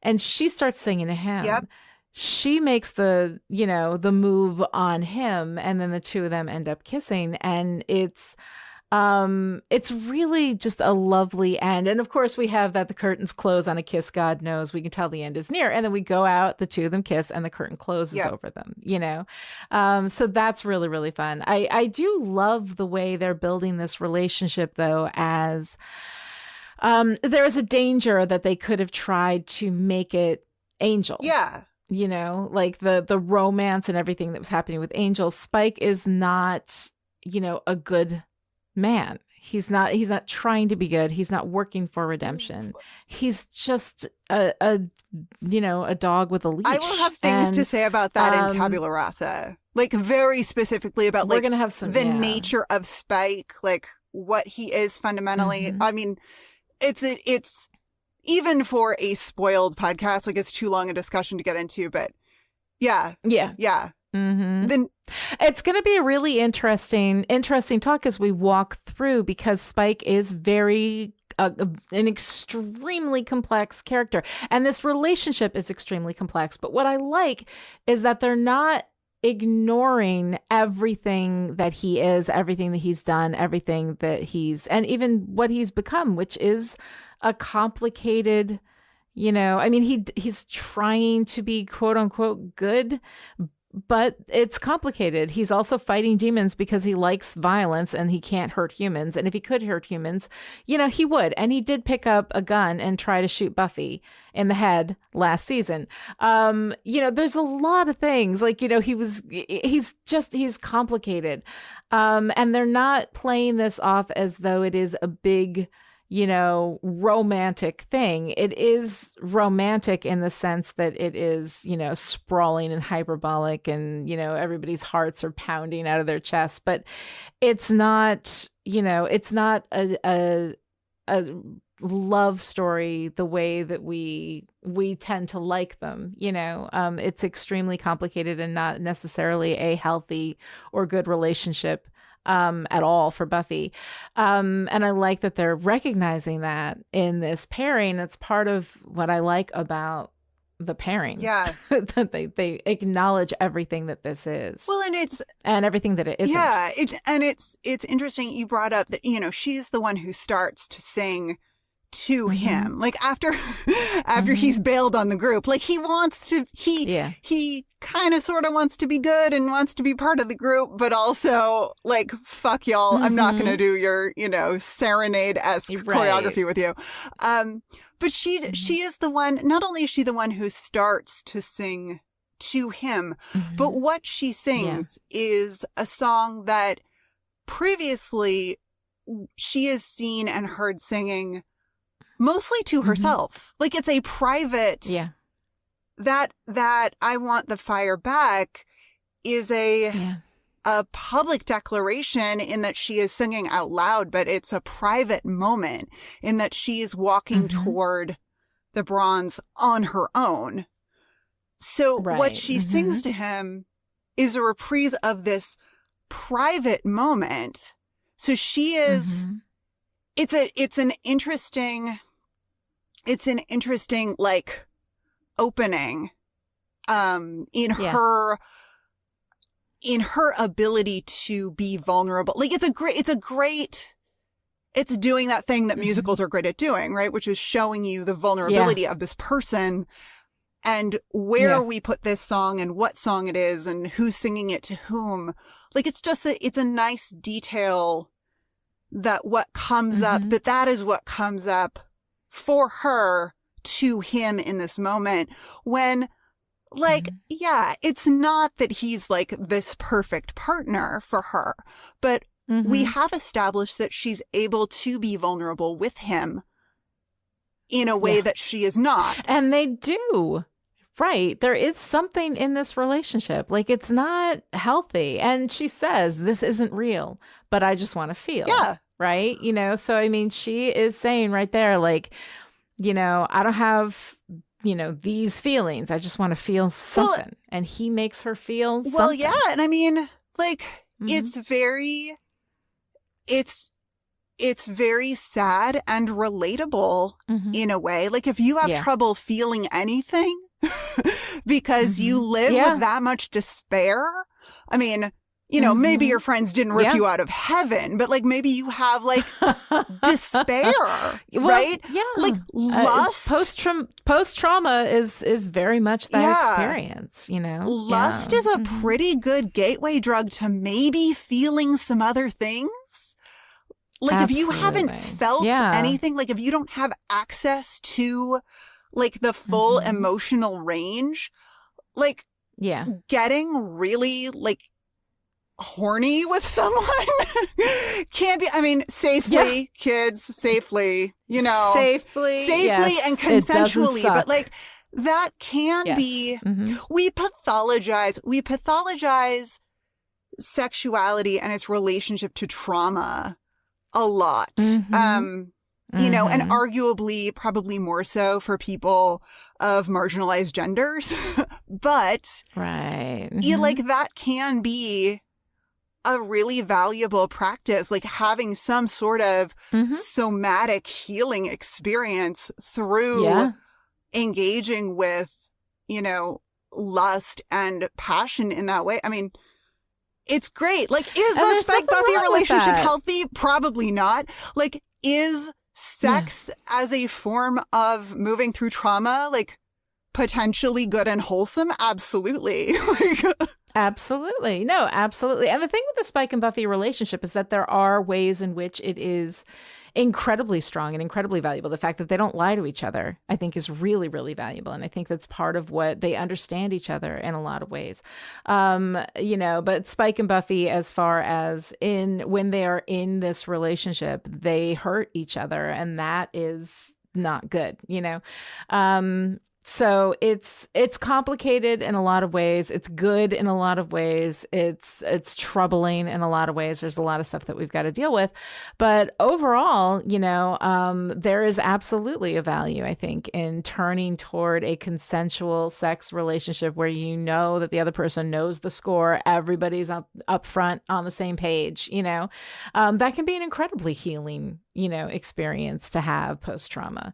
And she starts singing to him. Yep. She makes the move on him, and then the two of them end up kissing. And it's, It's really just a lovely end. And of course we have that the curtains close on a kiss. God knows we can tell the end is near. And then we go out, the two of them kiss, and the curtain closes over them, you know? So that's really, really fun. I do love the way they're building this relationship, though, as there is a danger that they could have tried to make it Angel. Yeah. You know, like the romance and everything that was happening with Angel. Spike is not, you know, a good man. He's not trying to be good. He's not working for redemption. He's just a dog with a leash. I will have things to say about that in Tabula Rasa. Like very specifically about we're gonna have some the nature of Spike, like what he is fundamentally. I mean, it's even for a spoiled podcast, like it's too long a discussion to get into, but yeah. Then it's going to be a really interesting talk as we walk through, because Spike is very an extremely complex character, and this relationship is extremely complex. But what I like is that they're not ignoring everything that he is, everything that he's done, everything that and even what he's become, which is a complicated, you know, I mean, he's trying to be quote unquote good, but it's complicated. He's also fighting demons because he likes violence and he can't hurt humans. And if he could hurt humans, you know, he would. And he did pick up a gun and try to shoot Buffy in the head last season. You know, there's a lot of things like, you know, he's complicated. And they're not playing this off as though it is a big, you know, romantic thing. It is romantic in the sense that it is, you know, sprawling and hyperbolic and, you know, everybody's hearts are pounding out of their chests, but it's not, you know, it's not a love story the way that we tend to like them, you know. It's extremely complicated and not necessarily a healthy or good relationship at all for Buffy. And I like that they're recognizing that in this pairing. That's part of what I like about the pairing. Yeah. That they acknowledge everything that this is. Well, and everything that it isn't. Yeah. It's interesting you brought up that, you know, she's the one who starts to sing to him, like after he's bailed on the group, like he wants to, he kind of sort of wants to be good and wants to be part of the group, but also like, fuck y'all, I'm not going to do your, you know, serenade-esque choreography with you. But she is the one, not only is she the one who starts to sing to him, but what she sings is a song that previously she is seen and heard singing mostly to herself. Like it's a private, that I want the fire back is a public declaration in that she is singing out loud, but it's a private moment in that she is walking toward the bronze on her own. So what she sings to him is a reprise of this private moment. So she is, it's an interesting like opening in her ability to be vulnerable. Like it's doing that thing that musicals are great at doing, right? Which is showing you the vulnerability of this person and where we put this song and what song it is and who's singing it to whom. Like it's just it's a nice detail that what comes up, that is what comes up for her to him in this moment when like, it's not that he's like this perfect partner for her, but we have established that she's able to be vulnerable with him in a way that she is not. And they do. Right. There is something in this relationship. Like it's not healthy. And she says, this isn't real, but I just want to feel. Yeah. Right. You know, so I mean, she is saying right there, like, you know, I don't have, you know, these feelings. I just want to feel something. Well, and he makes her feel something. Well, yeah. And I mean, like, it's very sad and relatable in a way. Like if you have trouble feeling anything because you live with that much despair, I mean, you know, maybe your friends didn't rip you out of heaven, but like maybe you have like despair, right? Yeah. Like lust. Post-trauma is very much that experience, you know? Lust is a pretty good gateway drug to maybe feeling some other things. Like if you haven't felt anything, like if you don't have access to like the full emotional range, like getting really like horny with someone can't be, I mean, safely, kids, safely, you know, safely and consensually, but like that can be, we pathologize sexuality and its relationship to trauma a lot. You know, and arguably probably more so for people of marginalized genders, but like that can be a really valuable practice, like having some sort of somatic healing experience through engaging with, you know, lust and passion in that way. I mean, it's great. Like, is the Spike Buffy relationship healthy? Probably not. Like, is sex as a form of moving through trauma, like, potentially good and wholesome? Absolutely. Absolutely. No, absolutely. And the thing with the Spike and Buffy relationship is that there are ways in which it is incredibly strong and incredibly valuable. The fact that they don't lie to each other, I think, is really, really valuable. And I think that's part of what they understand each other in a lot of ways. You know, but Spike and Buffy, as far as when they are in this relationship, they hurt each other, and that is not good, you know? So it's complicated in a lot of ways. It's good in a lot of ways. It's troubling in a lot of ways. There's a lot of stuff that we've got to deal with. But overall, you know, there is absolutely a value, I think, in turning toward a consensual sex relationship where you know that the other person knows the score. Everybody's up front on the same page, you know. That can be an incredibly healing, you know, experience to have post-trauma.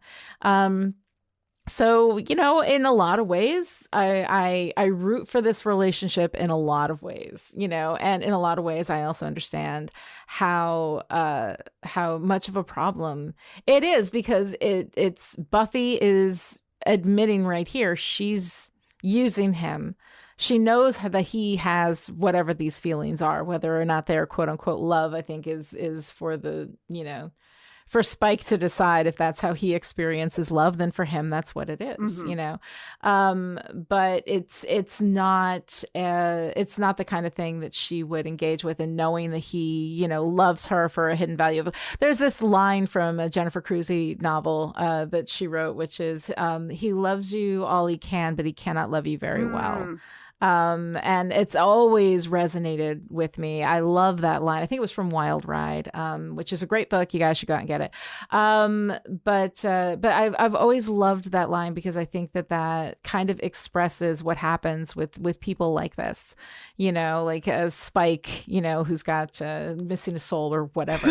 So, you know, in a lot of ways, I root for this relationship in a lot of ways, you know, and in a lot of ways, I also understand how much of a problem it is, because it's Buffy is admitting right here, she's using him. She knows that he has whatever these feelings are, whether or not they're quote unquote love, I think is for the, you know, for Spike to decide if that's how he experiences love, then for him, that's what it is, you know? But it's not the kind of thing that she would engage with, and knowing that he, you know, loves her for a hidden value. There's this line from a Jennifer Cruzy novel that she wrote, which is, he loves you all he can, but he cannot love you very well. And it's always resonated with me. I love that line. I think it was from Wild Ride, which is a great book. You guys should go out and get it. But I've always loved that line, because I think that kind of expresses what happens with people like this, you know, like a Spike, you know, who's got missing a soul or whatever.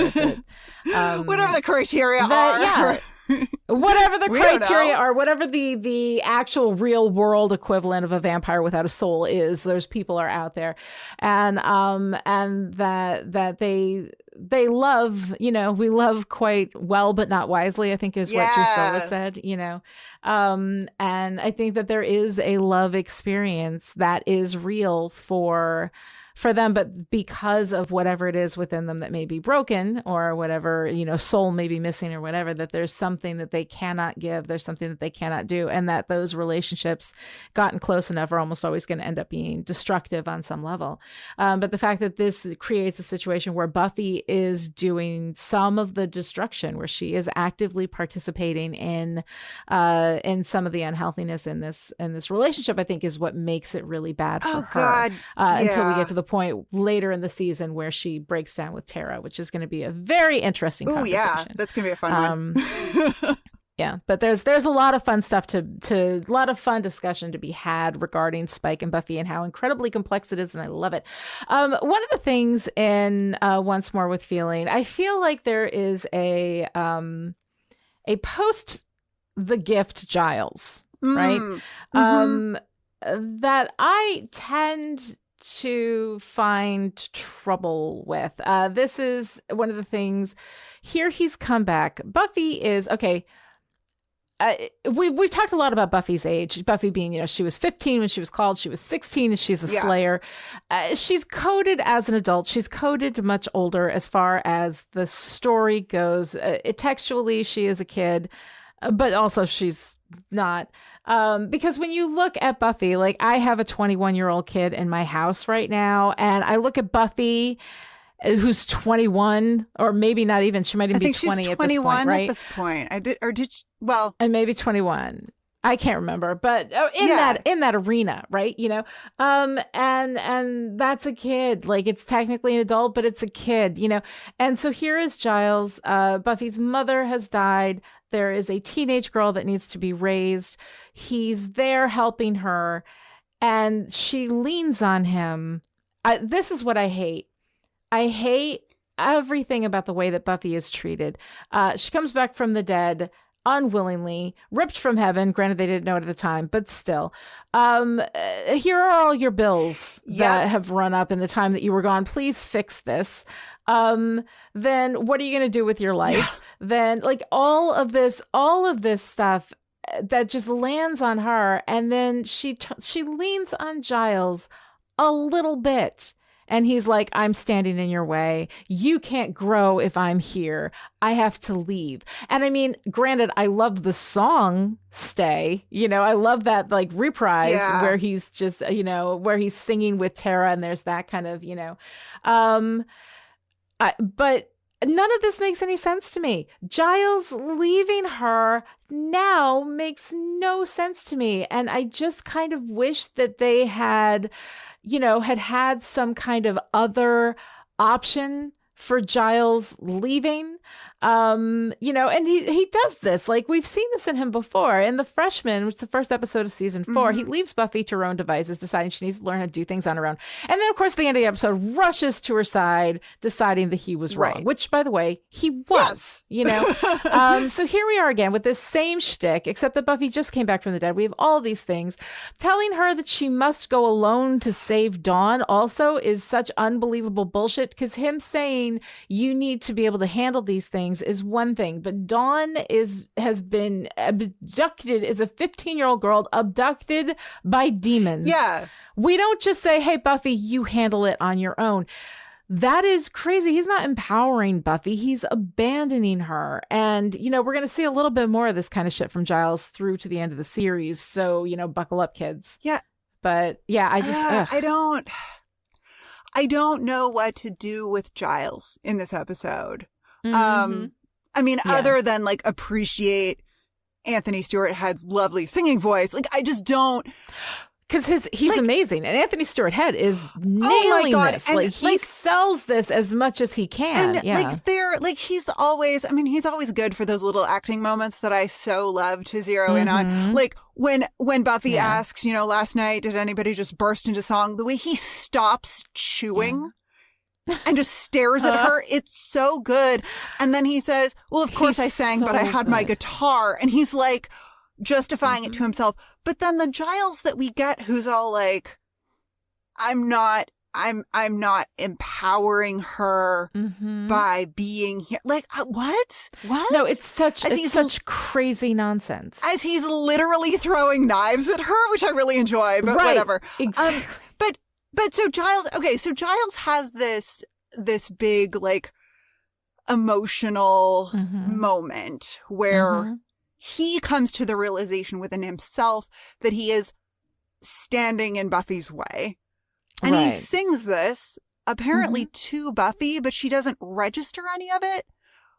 Whatever the criteria are. Yeah. Whatever the criteria are, whatever the actual real world equivalent of a vampire without a soul is, those people are out there, and that they love, you know, we love quite well but not wisely, I think is what Drusilla said, you know, and I think that there is a love experience that is real for them, but because of whatever it is within them that may be broken, or whatever, you know, soul may be missing or whatever, that there's something that they cannot give, there's something that they cannot do, and that those relationships gotten close enough are almost always going to end up being destructive on some level. But the fact that this creates a situation where Buffy is doing some of the destruction, where she is actively participating in some of the unhealthiness in this relationship, I think is what makes it really bad for her. Until we get to the point later in the season where she breaks down with Tara, which is going to be a very interesting conversation. Yeah, that's going to be a fun one. Yeah, but there's a lot of fun stuff a lot of fun discussion to be had regarding Spike and Buffy and how incredibly complex it is, and I love it. One of the things in Once More with Feeling, I feel like there is a post the gift Giles, right? That I tend to find trouble with. This is one of the things here. He's come back. Buffy is okay. We've talked a lot about Buffy's age. Buffy being, she was 15 when she was called. She was 16 and she's a Slayer. She's coded as an adult. She's coded much older as far as the story goes. Textually, she is a kid, but also she's not. Because when you look at Buffy, like I have a 21-year-old kid in my house right now, and I look at Buffy, who's 21, or maybe not even. She might even be 20 at this point, right? At this point, and maybe 21. I can't remember, but in that arena, right? And that's a kid. Like it's technically an adult, but it's a kid, And so here is Giles. Buffy's mother has died. There is a teenage girl that needs to be raised. He's there helping her, and she leans on him. This is what I hate. I hate everything about the way that Buffy is treated. She comes back from the dead unwillingly, ripped from heaven. Granted, they didn't know it at the time, but still. Here are all your bills that have run up in the time that you were gone. Please fix this. Then what are you going to do with your life? Then like all of this stuff that just lands on her. And then she leans on Giles a little bit. And he's like, I'm standing in your way. You can't grow if I'm here. I have to leave. And I mean, granted, I love the song Stay. I love that like reprise where he's just, where he's singing with Tara and there's that kind of, but none of this makes any sense to me. Giles leaving her now makes no sense to me. And I just kind of wish that they had some kind of other option for Giles leaving. And he does this. Like we've seen this in him before. In The Freshman, which is the first episode of season 4, he leaves Buffy to her own devices, deciding she needs to learn how to do things on her own. And then, of course, at the end of the episode, rushes to her side, deciding that he was wrong, which, by the way, he was, So here we are again with this same shtick, except that Buffy just came back from the dead. We have all these things. Telling her that she must go alone to save Dawn also is such unbelievable bullshit, because him saying you need to be able to handle these things is one thing, but Dawn has been abducted, is a 15-year-old girl abducted by demons. Yeah. We don't just say, hey, Buffy, you handle it on your own. That is crazy. He's not empowering Buffy. He's abandoning her. And, we're going to see a little bit more of this kind of shit from Giles through to the end of the series. So, buckle up, kids. Yeah. But yeah, I don't know what to do with Giles in this episode. Other than like appreciate Anthony Stewart Head's lovely singing voice. Like I just don't, because he's amazing, and Anthony Stewart Head is nailing this. And he sells this as much as he can. And he's always good for those little acting moments that I so love to zero in on. Like when Buffy asks, last night, did anybody just burst into song? The way he stops chewing. And just stares at her. It's so good. And then he says, well, of course I sang, but I had my guitar. And he's like justifying it to himself. But then the Giles that we get, who's all like, I'm not empowering her by being here. Like, what? No, it's such crazy nonsense. As he's literally throwing knives at her, which I really enjoy, but whatever. Exactly. But so Giles has this big like emotional moment where he comes to the realization within himself that he is standing in Buffy's way. And he sings this apparently to Buffy, but she doesn't register any of it.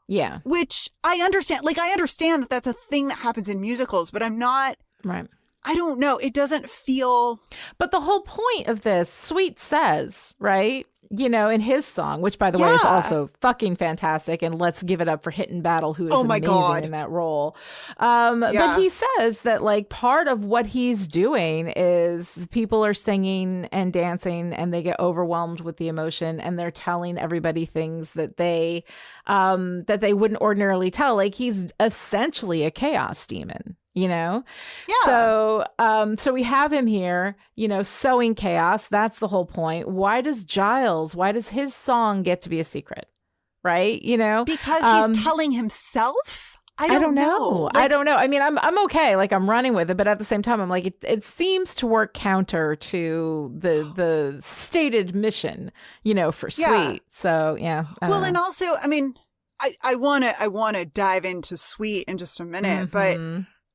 Yeah. Which I understand. Like, I understand that that's a thing that happens in musicals, but I'm not. Right. I don't know. It doesn't feel. But the whole point of this, Sweet says, right? In his song, which by the way is also fucking fantastic, and let's give it up for Hit and Battle, who is amazing in that role. But he says that like part of what he's doing is people are singing and dancing and they get overwhelmed with the emotion, and they're telling everybody things that they wouldn't ordinarily tell. Like he's essentially a chaos demon. you know? Yeah. So we have him here, sowing chaos. That's the whole point. Why does his song get to be a secret? Right? Because he's telling himself? I don't know. I don't know. I mean, I'm okay. Like, I'm running with it, but at the same time, I'm like, it seems to work counter to the stated mission, for Sweet. So yeah. Well, and also, I mean, I wanna dive into Sweet in just a minute, but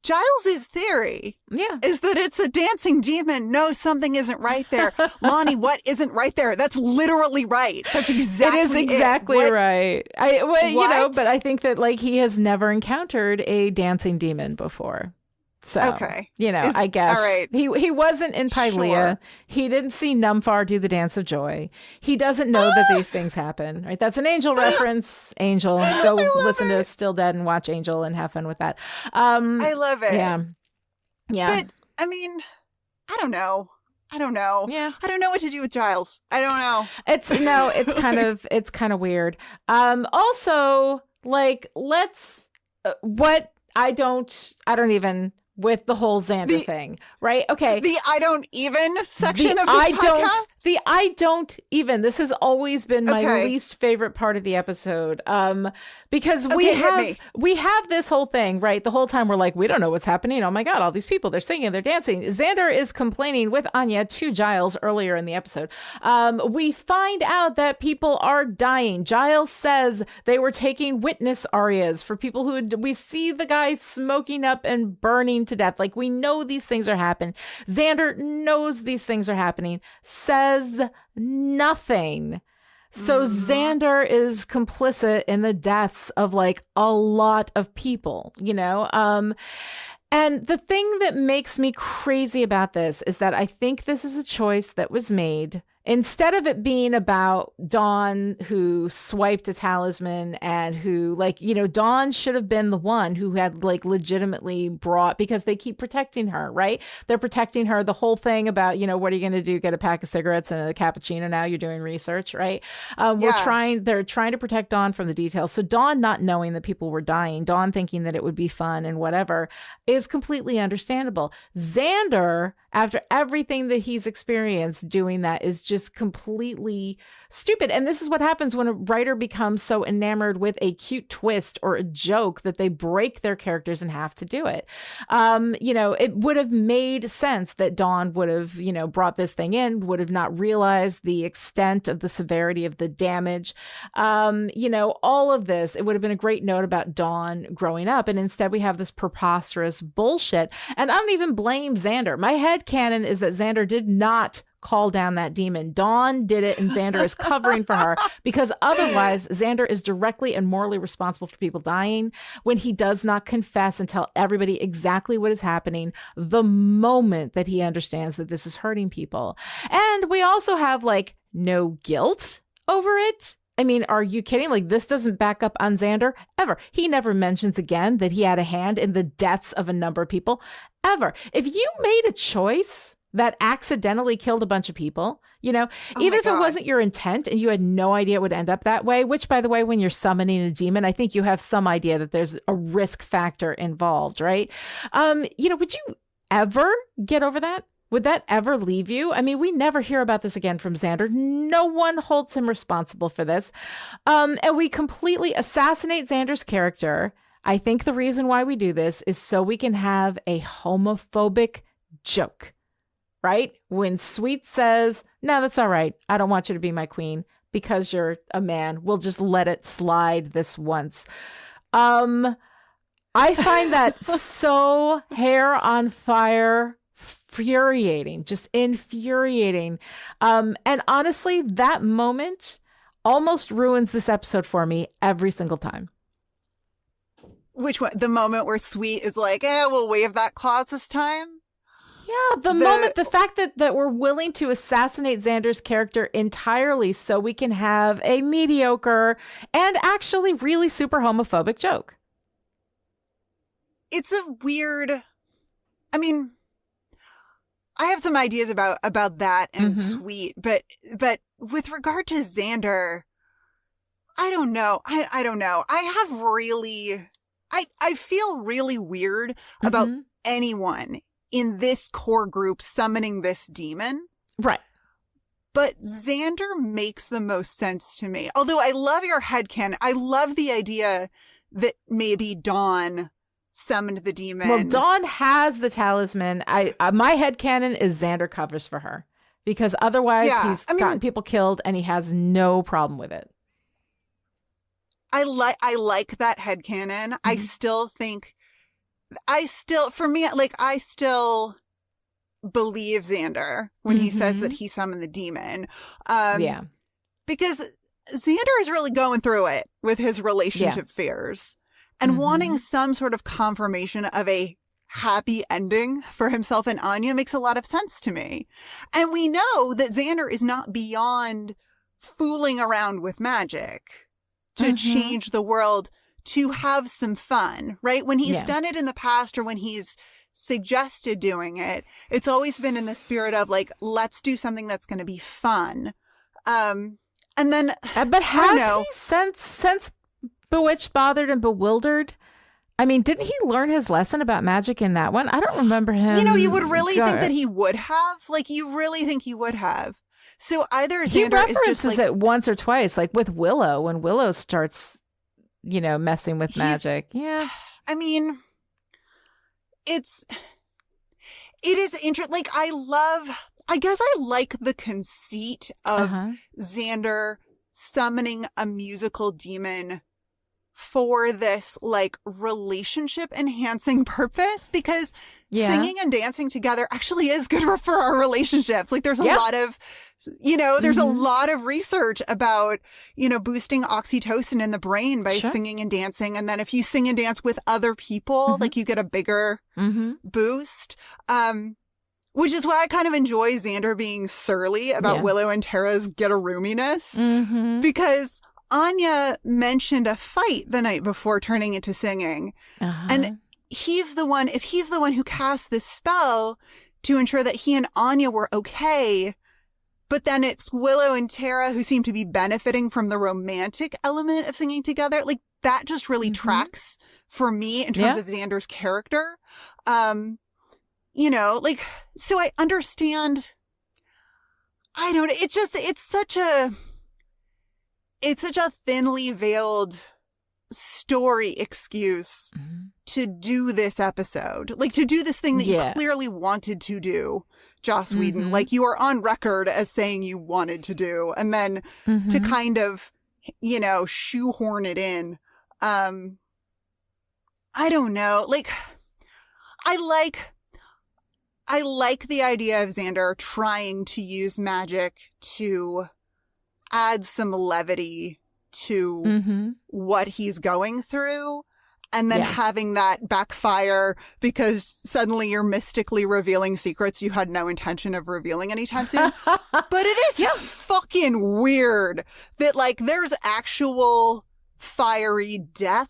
Giles's theory is that it's a dancing demon. No, something isn't right there. Lani, what isn't right there? That's literally right. That's exactly it. Is exactly right. But I think that like he has never encountered a dancing demon before. So, okay. I guess all right. he wasn't in Pylea. Sure. He didn't see Numfar do the dance of joy. He doesn't know that these things happen, right? That's an Angel reference. Angel, go listen to Still Dead and watch Angel and have fun with that. I love it. Yeah. But, I mean, I don't know. Yeah. I don't know what to do with Giles. I don't know. It's kind of weird. Also, like, I don't even with the whole Xander thing, right? Okay. The I don't even section of this podcast? I don't even. This has always been my least favorite part of the episode. Because we have this whole thing, right? The whole time we're like, we don't know what's happening. Oh my God, all these people, they're singing, they're dancing. Xander is complaining with Anya to Giles earlier in the episode. We find out that people are dying. Giles says they were taking witness arias for people we see the guy smoking up and burning to death. Like, we know these things are happening. Xander knows these things are happening, says nothing. So Xander is complicit in the deaths of like a lot of people, and the thing that makes me crazy about this is that I think this is a choice that was made instead of it being about Dawn, who swiped a talisman and who, like, Dawn should have been the one who had, like, legitimately brought, because they keep protecting her, right? They're protecting her. The whole thing about, what are you going to do? Get a pack of cigarettes and a cappuccino now? You're doing research, right? They're trying to protect Dawn from the details. So Dawn not knowing that people were dying, Dawn thinking that it would be fun and whatever, is completely understandable. Xander, after everything that he's experienced doing that, is just completely stupid. And this is what happens when a writer becomes so enamored with a cute twist or a joke that they break their characters in half to do it. It would have made sense that Dawn would have, brought this thing in, would have not realized the extent of the severity of the damage. All of this, it would have been a great note about Dawn growing up. And instead we have this preposterous bullshit. And I don't even blame Xander. My headcanon is that Xander did not call down that demon. Dawn did it, and Xander is covering for her, because otherwise Xander is directly and morally responsible for people dying when he does not confess and tell everybody exactly what is happening the moment that he understands that this is hurting people. And we also have, like, no guilt over it. I mean, are you kidding? Like, this doesn't back up on Xander ever. He never mentions again that he had a hand in the deaths of a number of people ever. If you made a choice that accidentally killed a bunch of people, even if it wasn't your intent and you had no idea it would end up that way, which, by the way, when you're summoning a demon, I think you have some idea that there's a risk factor involved, right? Would you ever get over that? Would that ever leave you? I mean, we never hear about this again from Xander. No one holds him responsible for this. And we completely assassinate Xander's character. I think the reason why we do this is so we can have a homophobic joke. Right? When Sweet says, no, that's all right. I don't want you to be my queen because you're a man. We'll just let it slide this once. I find that so hair on fire, just infuriating. And honestly, that moment almost ruins this episode for me every single time. Which one? The moment where Sweet is like, we'll waive that clause this time? Yeah, the fact that we're willing to assassinate Xander's character entirely so we can have a mediocre and actually really super homophobic joke. It's a weird, I mean, I have some ideas about that and Sweet, but with regard to Xander, I don't know. I don't know. I have really I feel really weird about Mm-hmm. anyone in this core group summoning this demon. Right. But Xander makes the most sense to me. Although I love your headcanon. I love the idea that maybe Dawn summoned the demon. Well, Dawn has the talisman. My headcanon is Xander covers for her. Because otherwise he's gotten people killed and he has no problem with it. I like that headcanon. I still think I still believe Xander when he says that he summoned the demon. Because Xander is really going through it with his relationship fears and wanting some sort of confirmation of a happy ending for himself and Anya makes a lot of sense to me. And we know that Xander is not beyond fooling around with magic to change the world, to have some fun, right? When he's done it in the past or when he's suggested doing it, it's always been in the spirit of like, let's do something that's going to be fun. And then, but has he since Bewitched, Bothered, and Bewildered? I mean, didn't he learn his lesson about magic in that one? I don't remember him. You know, you would really think that he would have. Like, you really think he would have. So either Xander is just like, it once or twice, like with Willow, when Willow starts, you know, messing with magic. Yeah. I mean, it is interesting. Like, I guess I like the conceit of Xander summoning a musical demon for this like relationship enhancing purpose, because singing and dancing together actually is good for our relationships. Like there's a lot of, you know, there's a lot of research about, you know, boosting oxytocin in the brain by singing and dancing. And then if you sing and dance with other people, like you get a bigger boost. Which is why I kind of enjoy Xander being surly about Willow and Tara's get-a-roominess. Because Anya mentioned a fight the night before turning into singing. And if he's the one who cast this spell to ensure that he and Anya were okay, but then it's Willow and Tara who seem to be benefiting from the romantic element of singing together. Like that just really tracks for me in terms of Xander's character. You know, like, so I understand. I don't, it's such a thinly veiled story excuse to do this episode, like to do this thing that you clearly wanted to do, Joss Whedon. Like you are on record as saying you wanted to do, and then to kind of, you know, shoehorn it in. I don't know. Like, I like the idea of Xander trying to use magic to add some levity to what he's going through, and then having that backfire because suddenly you're mystically revealing secrets you had no intention of revealing anytime soon. But it is fucking weird that like there's actual fiery death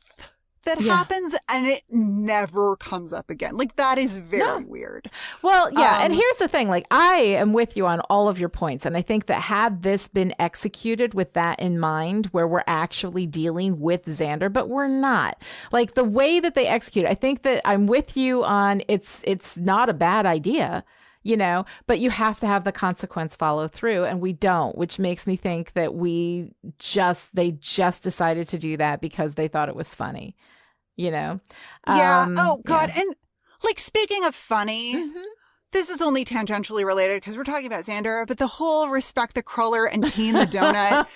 that happens and it never comes up again. Like that is very weird. Well, yeah. And here's the thing, like I am with you on all of your points. And I think that had this been executed with that in mind, where we're actually dealing with Xander, but we're not, like the way that they execute, I think that I'm with you on it's not a bad idea, you know, but you have to have the consequence follow through, and we don't, which makes me think that they just decided to do that because they thought it was funny. You know? Oh, God. Yeah. And like, speaking of funny, this is only tangentially related because we're talking about Xander, but the whole Respect the Cruller and Teen the Donut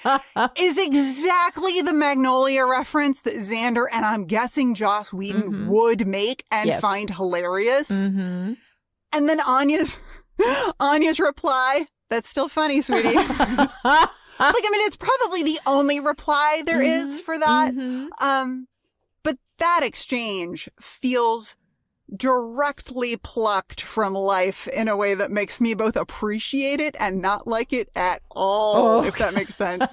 is exactly the Magnolia reference that Xander and I'm guessing Joss Whedon would make and find hilarious. And then Anya's reply, that's still funny, sweetie. Like, I mean, it's probably the only reply there is for that. But that exchange feels directly plucked from life in a way that makes me both appreciate it and not like it at all, if that makes sense.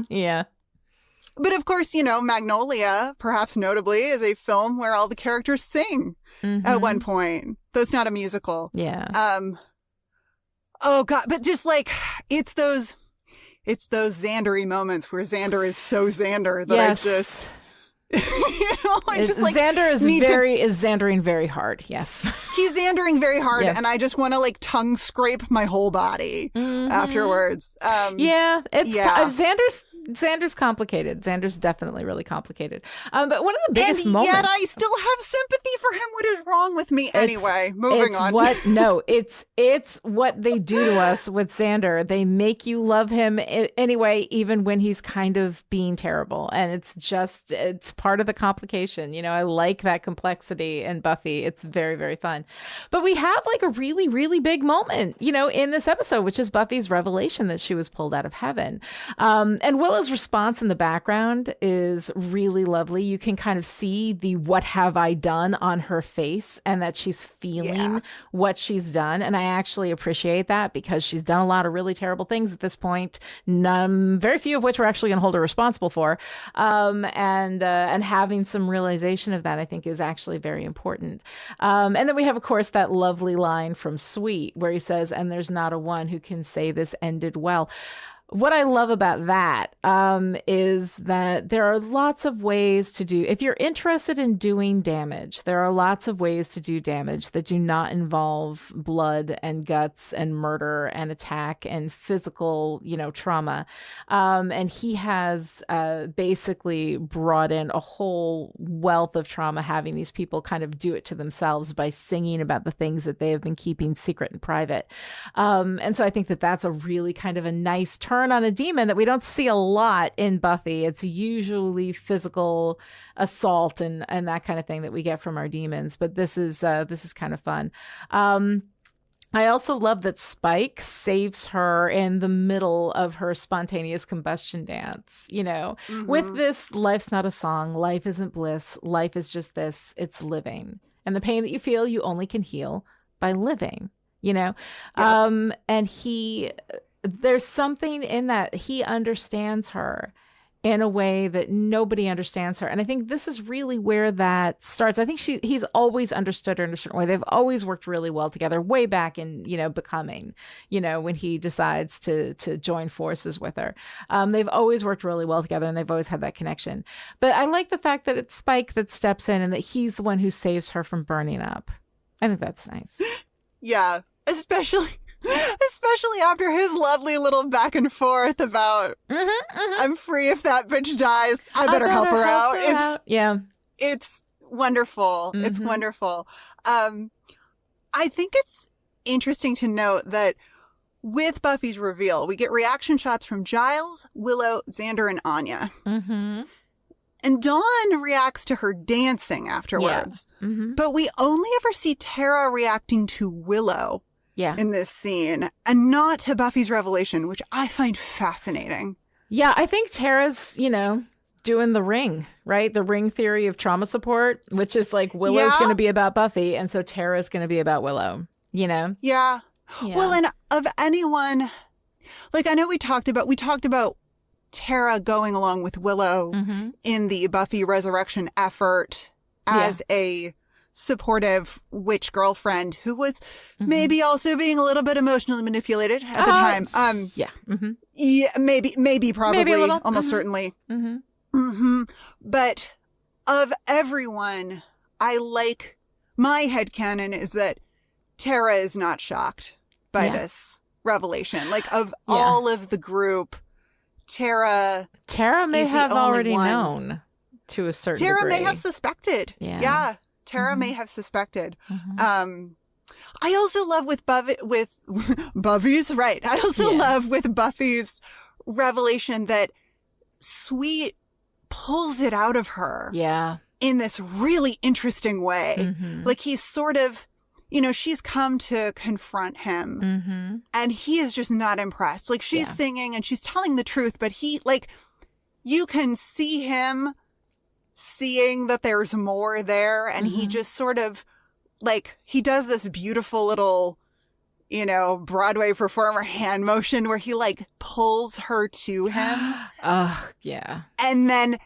Yeah. But of course, you know, Magnolia, perhaps notably, is a film where all the characters sing at one point. Though it's not a musical. Yeah. Oh, God. But just like, it's those Xandery moments where Xander is so Xander that I just like Xander is need is Xandering very hard. Yes, he's Xandering very hard, Yeah. and I just want to like tongue scrape my whole body afterwards. yeah, it's yeah. Xander's complicated. Xander's definitely really complicated. But one of the biggest and moments. yet I still have sympathy for him. What is wrong with me? Anyway, moving on. It's what they do to us with Xander. They make you love him anyway, even when he's kind of being terrible. And it's part of the complication. I like that complexity in Buffy. It's very, very fun. But we have like a really, really big moment, in this episode, which is Buffy's revelation that she was pulled out of heaven. And Willow's response in the background is really lovely. You can kind of see the "what have I done" on her face, and that she's feeling what she's done. And I actually appreciate that, because she's done a lot of really terrible things at this point, very few of which we're actually going to hold her responsible for. And having some realization of that, I think, is actually very important. And then we have, of course, that lovely line from Sweet where he says, "And there's not a one who can say this ended well." What I love about that is that there are lots of ways to do, if you're interested in doing damage, there are lots of ways to do damage that do not involve blood and guts and murder and attack and physical, trauma. And he has basically brought in a whole wealth of trauma, having these people kind of do it to themselves by singing about the things that they have been keeping secret and private. And so I think that that's a really kind of a nice turn on a demon that we don't see a lot in Buffy. It's usually physical assault and that kind of thing that we get from our demons. But this is kind of fun. I also love that Spike saves her in the middle of her spontaneous combustion dance, with this "life's not a song, life isn't bliss, life is just this, it's living. And the pain that you feel, you only can heal by living, Yep. And there's something in that he understands her in a way that nobody understands her. And I think this is really where that starts. I think he's always understood her in a certain way. They've always worked really well together, way back in, Becoming, when he decides to join forces with her. They've always worked really well together, and they've always had that connection. But I like the fact that it's Spike that steps in and that he's the one who saves her from burning up. I think that's nice. Yeah, especially after his lovely little back and forth about "I'm free if that bitch dies. I better help her out." It's wonderful. It's wonderful. I think it's interesting to note that with Buffy's reveal, we get reaction shots from Giles, Willow, Xander, and Anya. And Dawn reacts to her dancing afterwards. But we only ever see Tara reacting to Willow in this scene, and not to Buffy's revelation, which I find fascinating. Yeah, I think Tara's, doing the ring, right? The ring theory of trauma support, which is like Willow's going to be about Buffy, and so Tara's going to be about Willow, Yeah. Well, and of anyone, like I know we talked about Tara going along with Willow in the Buffy resurrection effort as a supportive witch girlfriend who was maybe also being a little bit emotionally manipulated at the time. Maybe probably maybe a little. Almost certainly. But of everyone, I like, my headcanon is that Tara is not shocked by this revelation. Like, of all of the group, Tara may have already known to a certain degree. Tara may have suspected. Yeah. Tara may have suspected. I also love with Buffy's, right. I also love with Buffy's revelation that Sweet pulls it out of her. In this really interesting way. Like, he's sort of, she's come to confront him and he is just not impressed. Like, she's singing and she's telling the truth, but he, like, you can see him seeing that there's more there, and he just sort of, like, he does this beautiful little, Broadway performer hand motion where he, like, pulls her to him. And then,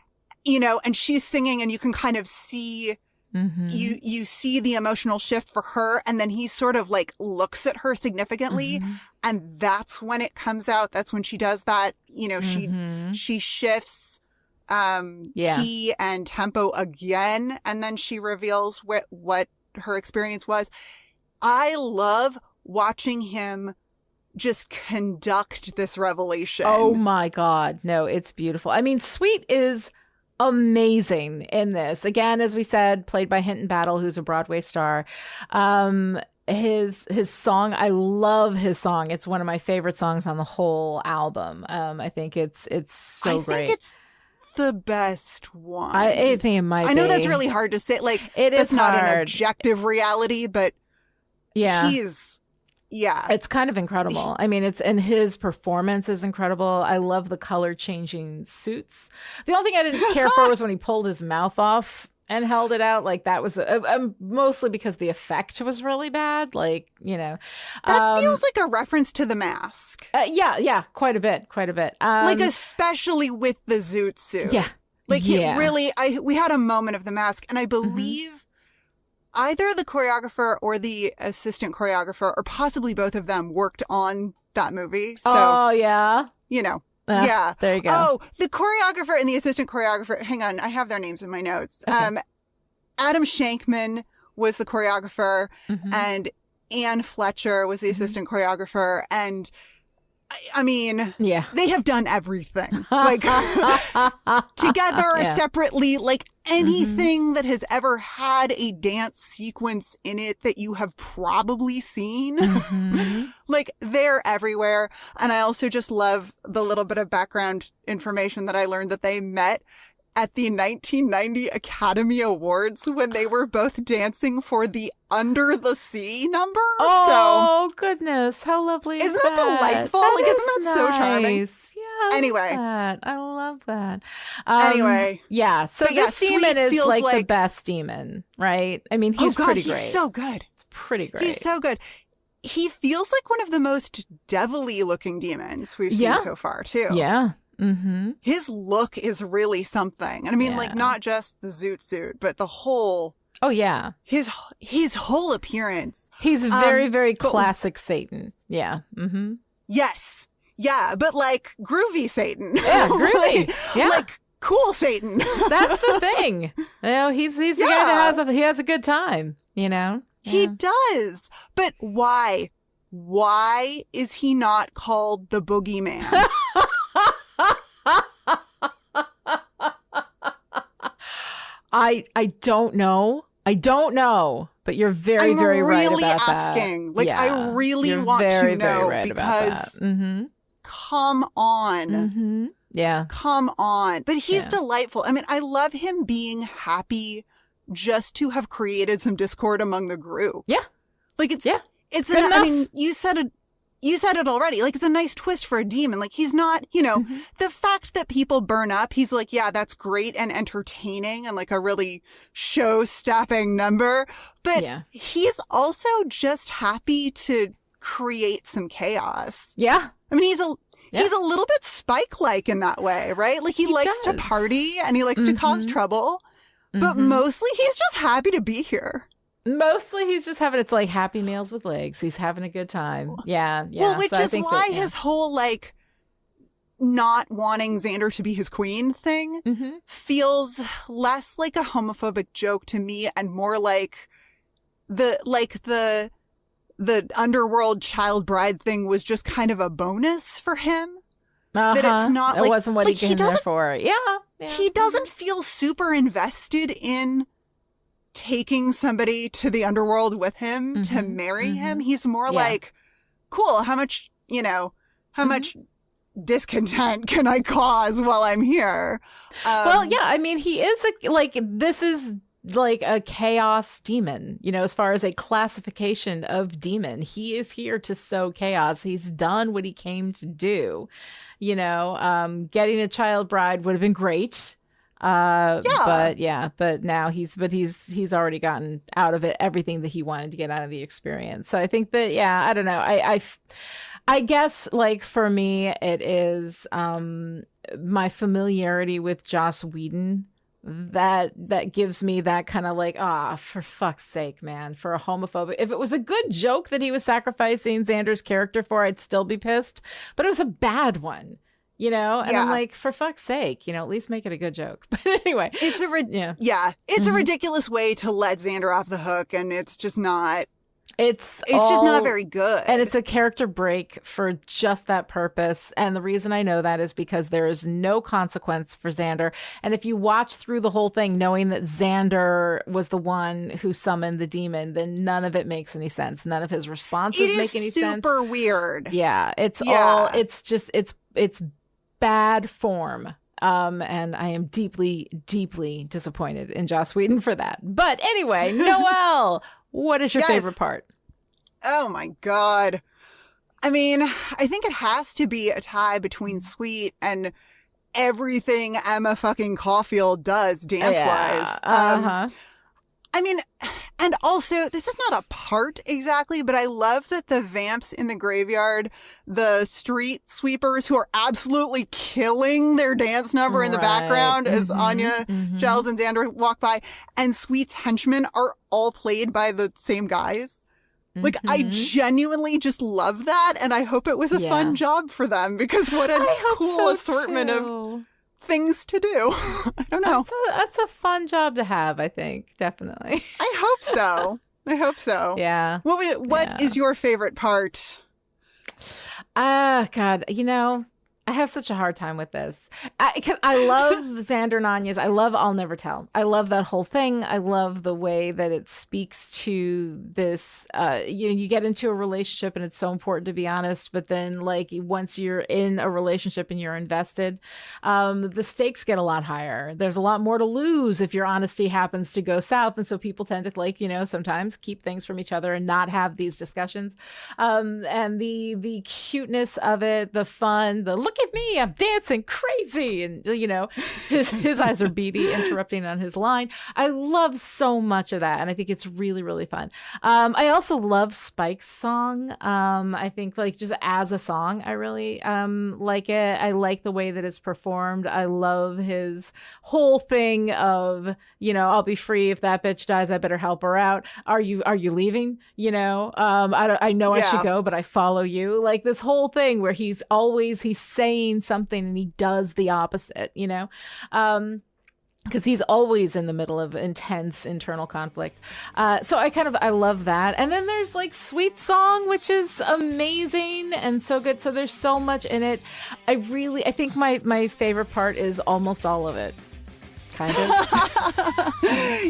and she's singing, and you can kind of see, you see the emotional shift for her, and then he sort of, like, looks at her significantly, and that's when it comes out. That's when she does that, she shifts key and tempo again, and then she reveals what her experience was. I love watching him just conduct this revelation. Oh my God. No, it's beautiful. I mean, Sweet is amazing in this. Again, as we said, played by Hinton Battle, who's a Broadway star. His song, I love his song. It's one of my favorite songs on the whole album. I think it's so great. I think it's the best one. I think it might be. I know that's really hard to say. Like, it is not hard. An objective reality, but yeah, it's kind of incredible. I mean, and his performance is incredible. I love the color changing suits. The only thing I didn't care for was when he pulled his mouth off and held it out. Like, that was mostly because the effect was really bad. Like, that feels like a reference to The Mask. Yeah, quite a bit. Like, especially with the zoot suit. Yeah, like we had a moment of The Mask, and I believe either the choreographer or the assistant choreographer, or possibly both of them, worked on that movie. So, oh yeah, yeah. There you go. Oh, the choreographer and the assistant choreographer. Hang on, I have their names in my notes. Okay. Adam Shankman was the choreographer, and Anne Fletcher was the assistant choreographer. And I mean, they have done everything, like together or separately, like anything that has ever had a dance sequence in it that you have probably seen. Like, they're everywhere. And I also just love the little bit of background information that I learned that they met at the 1990 Academy Awards when they were both dancing for the Under the Sea number. Oh, goodness. How lovely isn't that delightful? Like, isn't that so charming? Yeah. Anyway. I love that. Anyway. Yeah. So this demon is like the best demon, right? I mean, he's pretty great. He's so good. It's pretty great. He's so good. He feels like one of the most devilly looking demons we've seen so far, too. Yeah. His look is really something. And I mean, like, not just the zoot suit, but the whole... Oh, yeah. His whole appearance. He's very, very classic Satan. Yeah. Yes. Yeah, but like groovy Satan. Yeah, groovy. Like cool Satan. That's the thing. He's the guy that has a good time, Yeah. He does. But why? Why is he not called the boogeyman? I don't know. But you're very, very right about that. I'm really asking. Like, I really want to know, right, because come on. Yeah. Come on. But he's delightful. I mean, I love him being happy just to have created some discord among the group. Yeah. Like, I mean, you said it already. Like, it's a nice twist for a demon. Like, he's not, the fact that people burn up, he's like, yeah, that's great and entertaining and like a really show-stopping number. But he's also just happy to create some chaos. Yeah. I mean, he's a little bit Spike-like in that way, right? Like, he likes to party and he likes to cause trouble. But mostly he's just happy to be here. Mostly he's just having, it's like Happy Meals with legs. He's having a good time. Yeah. Well, which is why his whole, like, not wanting Xander to be his queen thing feels less like a homophobic joke to me and more like the underworld child bride thing was just kind of a bonus for him. That it's not like, it wasn't what he came there for. Yeah. He doesn't feel super invested in taking somebody to the underworld with him to marry him. He's more like, cool, how much discontent can I cause while I'm here? Well, yeah, I mean, he is this is like a chaos demon, as far as a classification of demon. He is here to sow chaos. He's done what he came to do. Getting a child bride would have been great. But now he's already gotten out of it everything that he wanted to get out of the experience. So I think that, I don't know. I guess, like, for me, it is my familiarity with Joss Whedon that gives me that kind of like, for fuck's sake, man, for a homophobic. If it was a good joke that he was sacrificing Xander's character for, I'd still be pissed. But it was a bad one. And I'm Yeah. like, for fuck's sake, at least make it a good joke. But anyway, It's a ridiculous way to let Xander off the hook, and it's just not. It's just not very good. And it's a character break for just that purpose. And the reason I know that is because there is no consequence for Xander. And if you watch through the whole thing knowing that Xander was the one who summoned the demon, then none of it makes any sense. None of his responses make any sense. It is super weird. Yeah. It's bad form. And I am deeply, deeply disappointed in Joss Whedon for that. But anyway, Noelle, what is your favorite part? Oh my God. I mean, I think it has to be a tie between Sweet and everything Emma fucking Caulfield does dance-wise. I mean, and also, this is not a part exactly, but I love that the vamps in the graveyard, the street sweepers who are absolutely killing their dance number in the background as Anya, Giles, and Xander walk by, and Sweet's henchmen are all played by the same guys. Like, I genuinely just love that, and I hope it was a fun job for them, because what a cool assortment of things to do. I don't know. That's a fun job to have, I think. Definitely. I hope so. Yeah. What is your favorite part? God, I have such a hard time with this. I love Xander and Anya's. I love I'll Never Tell. I love that whole thing. I love the way that it speaks to this. You get into a relationship and it's so important to be honest. But then, like, once you're in a relationship and you're invested, the stakes get a lot higher. There's a lot more to lose if your honesty happens to go south. And so people tend to, sometimes keep things from each other and not have these discussions. And the cuteness of it, the fun, the look at me, I'm dancing crazy, and his eyes are beady, interrupting on his line. I love so much of that, and I think it's really, really fun. I also love Spike's song. I think just as a song, I really like it. I like the way that it's performed. I love his whole thing of I'll be free if that bitch dies. I better help her out. Are you leaving? I know I should go, but I follow you. Like this whole thing where he's saying something and he does the opposite, because he's always in the middle of intense internal conflict. So I love that. And then there's Sweet Song, which is amazing and so good. So there's so much in it. I think my favorite part is almost all of it. Kind of.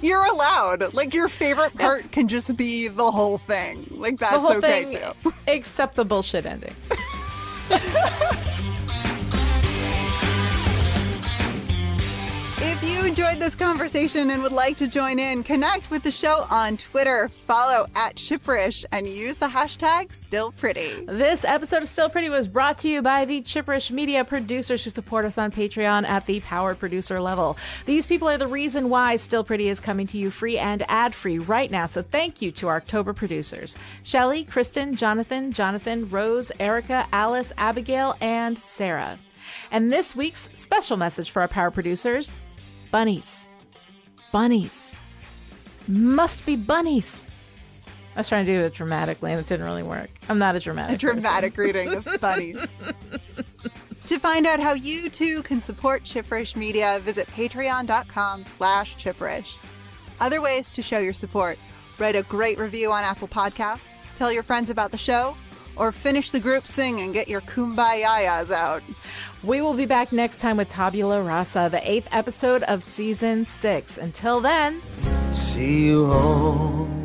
You're allowed. Your favorite part can just be the whole thing. That's okay too. Except the bullshit ending. If you enjoyed this conversation and would like to join in, connect with the show on Twitter, follow @Chipperish, and use the hashtag StillPretty. This episode of Still Pretty was brought to you by the Chipperish Media producers who support us on Patreon at the powered producer level. These people are the reason why Still Pretty is coming to you free and ad-free right now, so thank you to our October producers. Shelley, Kristen, Jonathan, Rose, Erica, Alice, Abigail, and Sarah. And this week's special message for our power producers: bunnies. Bunnies. Must be bunnies. I was trying to do it dramatically and it didn't really work. I'm not a dramatic reading of bunnies. To find out how you too can support Chipperish Media, visit patreon.com/Chipperish. Other ways to show your support: write a great review on Apple Podcasts, tell your friends about the show, or finish the group sing and get your kumbaya-yas out. We will be back next time with Tabula Rasa, the 8th episode of Season 6. Until then, see you home.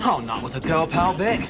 Oh, not with a girl pal bit.